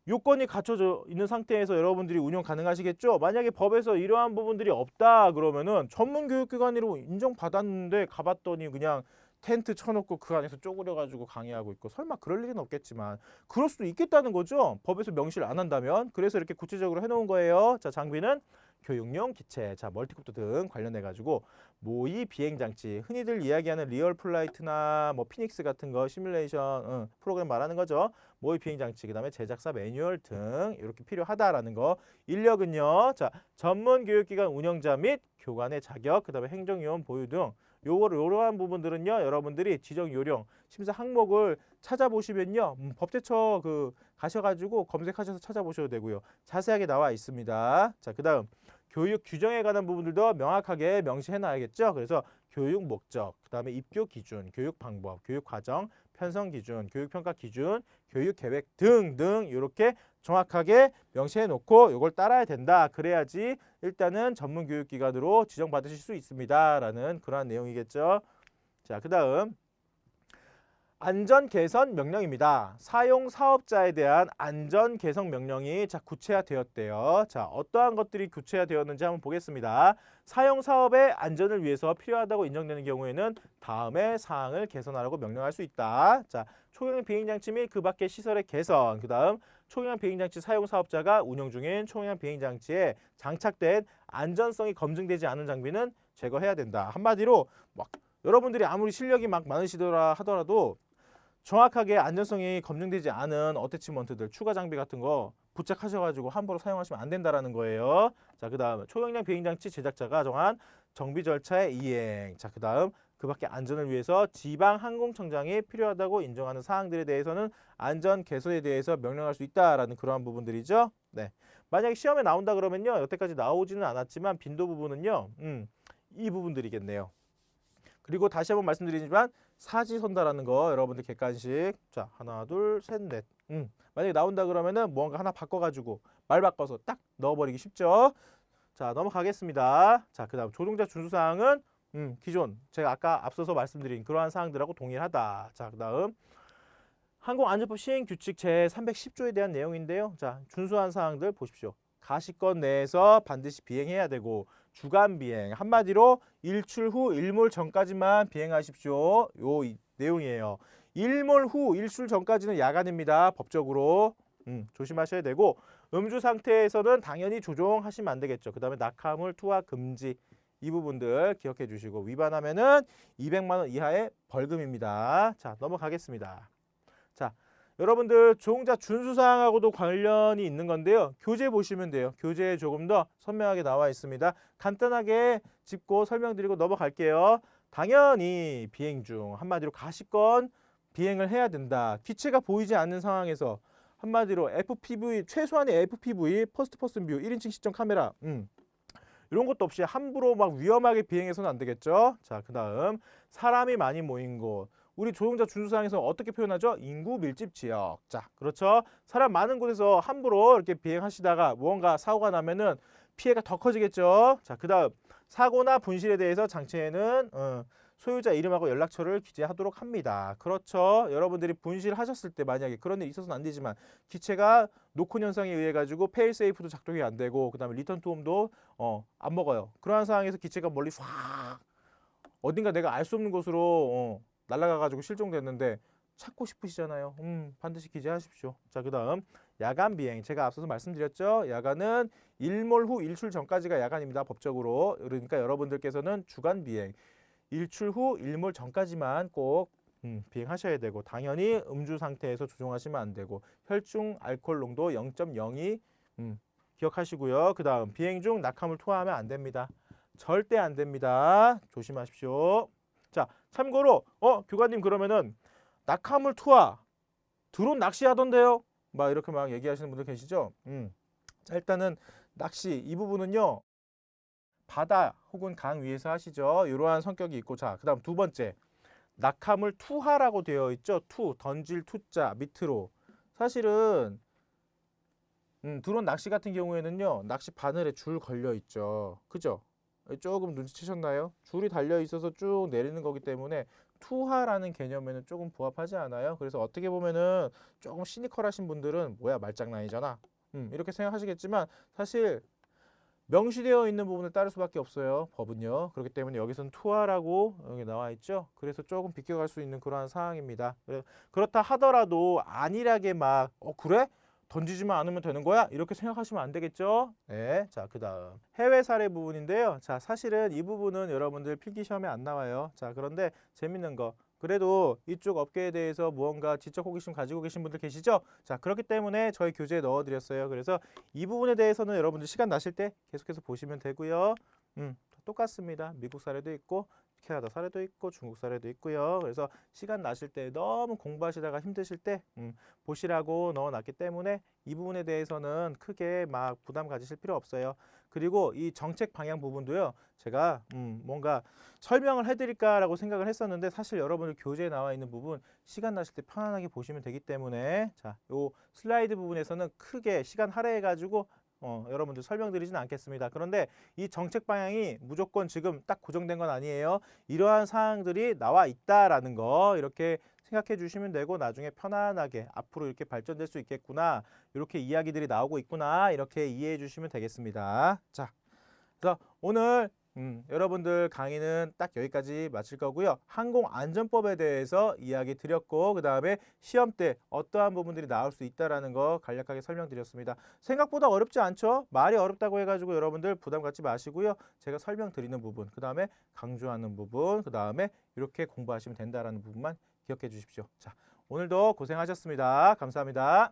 요건이 갖춰져 있는 상태에서 여러분들이 운영 가능하시겠죠? 만약에 법에서 이러한 부분들이 없다 그러면은 전문교육기관으로 인정받았는데 가봤더니 그냥 텐트 쳐놓고 그 안에서 쪼그려가지고 강의하고 있고 설마 그럴 일은 없겠지만 그럴 수도 있겠다는 거죠. 법에서 명시를 안 한다면. 그래서 이렇게 구체적으로 해놓은 거예요. 자, 장비는 교육용 기체, 자, 멀티콥터 등 관련해가지고 모의 비행장치, 흔히들 이야기하는 리얼 플라이트나 뭐 피닉스 같은 거 시뮬레이션 프로그램 말하는 거죠. 모의 비행장치, 그 다음에 제작사 매뉴얼 등 이렇게 필요하다라는 거. 인력은요, 자, 전문 교육기관 운영자 및 교관의 자격, 그 다음에 행정요원 보유 등 요러한 부분들은요, 여러분들이 지정 요령 심사 항목을 찾아보시면요, 법제처 가셔가지고 검색하셔서 찾아보셔도 되고요. 자세하게 나와 있습니다. 자, 그 다음 교육 규정에 관한 부분들도 명확하게 명시해 놔야겠죠. 그래서 교육 목적, 그다음에 입교 기준, 교육 방법, 교육 과정, 편성 기준, 교육 평가 기준, 교육 계획 등등 이렇게 정확하게 명시해 놓고 이걸 따라야 된다. 그래야지 일단은 전문 교육 기관으로 지정받으실 수 있습니다라는 그러한 내용이겠죠. 자, 그다음 안전 개선 명령입니다. 사용 사업자에 대한 안전 개선 명령이 구체화되었대요. 자, 어떠한 것들이 구체화되었는지 한번 보겠습니다. 사용 사업의 안전을 위해서 필요하다고 인정되는 경우에는 다음의 사항을 개선하라고 명령할 수 있다. 자, 초경량 비행장치 및 그 밖의 시설의 개선. 그다음 초경량 비행장치 사용 사업자가 운영 중인 초경량 비행장치에 장착된 안전성이 검증되지 않은 장비는 제거해야 된다. 한마디로 막 여러분들이 아무리 실력이 막 많으시더라 하더라도 정확하게 안전성이 검증되지 않은 어태치먼트들, 추가 장비 같은 거 부착하셔가지고 함부로 사용하시면 안 된다라는 거예요. 자, 그다음 초경량 비행장치 제작자가 정한 정비 절차의 이행. 자, 그다음 그 밖에 안전을 위해서 지방 항공청장이 필요하다고 인정하는 사항들에 대해서는 안전 개선에 대해서 명령할 수 있다라는 그러한 부분들이죠. 네. 만약에 시험에 나온다 그러면요, 여태까지 나오지는 않았지만 빈도 부분은요, 이 부분들이겠네요. 그리고 다시 한번 말씀드리지만 사지선다라는 거 여러분들 객관식. 자, 하나 둘 셋 넷. 만약에 나온다 그러면은 뭔가 하나 바꿔가지고 말 바꿔서 딱 넣어버리기 쉽죠. 자, 넘어가겠습니다. 자, 그다음 조종자 준수사항은 기존 제가 아까 앞서서 말씀드린 그러한 사항들하고 동일하다. 자, 그다음 항공안전법 시행규칙 제310조에 대한 내용인데요. 자, 준수한 사항들 보십시오. 가시권 내에서 반드시 비행해야 되고 주간 비행, 한마디로 일출 후 일몰 전까지만 비행하십시오. 요 내용이에요. 일몰 후 일출 전까지는 야간입니다. 법적으로 조심하셔야 되고 음주 상태에서는 당연히 조종하시면 안 되겠죠. 그 다음에 낙하물 투하 금지 이 부분들 기억해 주시고 위반하면은 200만 원 이하의 벌금입니다. 자, 넘어가겠습니다. 자, 여러분들 조종자 준수사항하고도 관련이 있는 건데요. 교재 보시면 돼요. 교재에 조금 더 선명하게 나와 있습니다. 간단하게 짚고 설명드리고 넘어갈게요. 당연히 비행 중 한마디로 가시권 비행을 해야 된다. 기체가 보이지 않는 상황에서 한마디로 FPV, 최소한의 FPV, 퍼스트 퍼슨 뷰, 1인칭 시점 카메라 이런 것도 없이 함부로 막 위험하게 비행해서는 안 되겠죠. 자, 그 다음 사람이 많이 모인 곳. 우리 조종자 준수사항에서 어떻게 표현하죠? 인구 밀집 지역. 자, 그렇죠. 사람 많은 곳에서 함부로 이렇게 비행하시다가 무언가 사고가 나면은 피해가 더 커지겠죠. 자, 그다음 사고나 분실에 대해서 장치에는 소유자 이름하고 연락처를 기재하도록 합니다. 그렇죠. 여러분들이 분실하셨을 때 만약에 그런 일이 있어서는 안 되지만 기체가 노콘 현상에 의해 가지고 페일세이프도 작동이 안 되고 그다음에 리턴 투홈도 안 먹어요. 그러한 상황에서 기체가 멀리 확 어딘가 내가 알 수 없는 곳으로 날아가가지고 실종됐는데 찾고 싶으시잖아요. 반드시 기재하십시오. 자, 그다음 야간 비행. 제가 앞서서 말씀드렸죠. 야간은 일몰 후 일출 전까지가 야간입니다. 법적으로. 그러니까 여러분들께서는 주간 비행. 일출 후 일몰 전까지만 꼭 비행하셔야 되고 당연히 음주 상태에서 조종하시면 안 되고 혈중 알코올 농도 0.02 기억하시고요. 그다음 비행 중 낙하물 투하하면 안 됩니다. 절대 안 됩니다. 조심하십시오. 자, 참고로 교관님 그러면은 낙하물 투하 드론 낚시하던데요? 막 이렇게 막 얘기하시는 분들 계시죠? 자, 일단은 낚시 이 부분은요. 바다 혹은 강 위에서 하시죠. 이러한 성격이 있고 자, 그다음 두 번째 낙하물 투하라고 되어 있죠. 투 던질 투자 밑으로 사실은 드론 낚시 같은 경우에는요. 낚시 바늘에 줄 걸려 있죠. 그죠? 조금 눈치채셨나요? 줄이 달려 있어서 쭉 내리는 거기 때문에 투하라는 개념에는 조금 부합하지 않아요. 그래서 어떻게 보면은 조금 시니컬하신 분들은 뭐야 말장난이잖아. 이렇게 생각하시겠지만 사실 명시되어 있는 부분을 따를 수밖에 없어요. 법은요. 그렇기 때문에 여기서는 투하라고 여기 나와 있죠. 그래서 조금 비껴갈 수 있는 그러한 사항입니다. 그렇다 하더라도 안일하게 막 그래? 던지지만 않으면 되는 거야? 이렇게 생각하시면 안 되겠죠? 네. 자, 그다음 해외 사례 부분인데요. 자, 사실은 이 부분은 여러분들 필기 시험에 안 나와요. 자, 그런데 재밌는 거. 그래도 이쪽 업계에 대해서 무언가 지적 호기심 가지고 계신 분들 계시죠? 자, 그렇기 때문에 저희 교재에 넣어드렸어요. 그래서 이 부분에 대해서는 여러분들 시간 나실 때 계속해서 보시면 되고요. 똑같습니다. 미국 사례도 있고 캐나다 사례도 있고 중국 사례도 있고요. 그래서 시간 나실 때 너무 공부하시다가 힘드실 때 보시라고 넣어놨기 때문에 이 부분에 대해서는 크게 막 부담 가지실 필요 없어요. 그리고 이 정책 방향 부분도요. 제가 뭔가 설명을 해드릴까라고 생각을 했었는데 사실 여러분들 교재에 나와 있는 부분 시간 나실 때 편안하게 보시면 되기 때문에 자, 요 슬라이드 부분에서는 크게 시간 할애해가지고 여러분들 설명드리진 않겠습니다. 그런데 이 정책 방향이 무조건 지금 딱 고정된 건 아니에요. 이러한 사항들이 나와 있다라는 거 이렇게 생각해 주시면 되고 나중에 편안하게 앞으로 이렇게 발전될 수 있겠구나. 이렇게 이야기들이 나오고 있구나. 이렇게 이해해 주시면 되겠습니다. 자, 그래서 오늘 여러분들 강의는 딱 여기까지 마칠 거고요. 항공안전법에 대해서 이야기 드렸고 그 다음에 시험 때 어떠한 부분들이 나올 수 있다는 거 간략하게 설명드렸습니다. 생각보다 어렵지 않죠? 말이 어렵다고 해가지고 여러분들 부담 갖지 마시고요. 제가 설명드리는 부분, 그 다음에 강조하는 부분, 그 다음에 이렇게 공부하시면 된다는 부분만 기억해 주십시오. 자, 오늘도 고생하셨습니다. 감사합니다.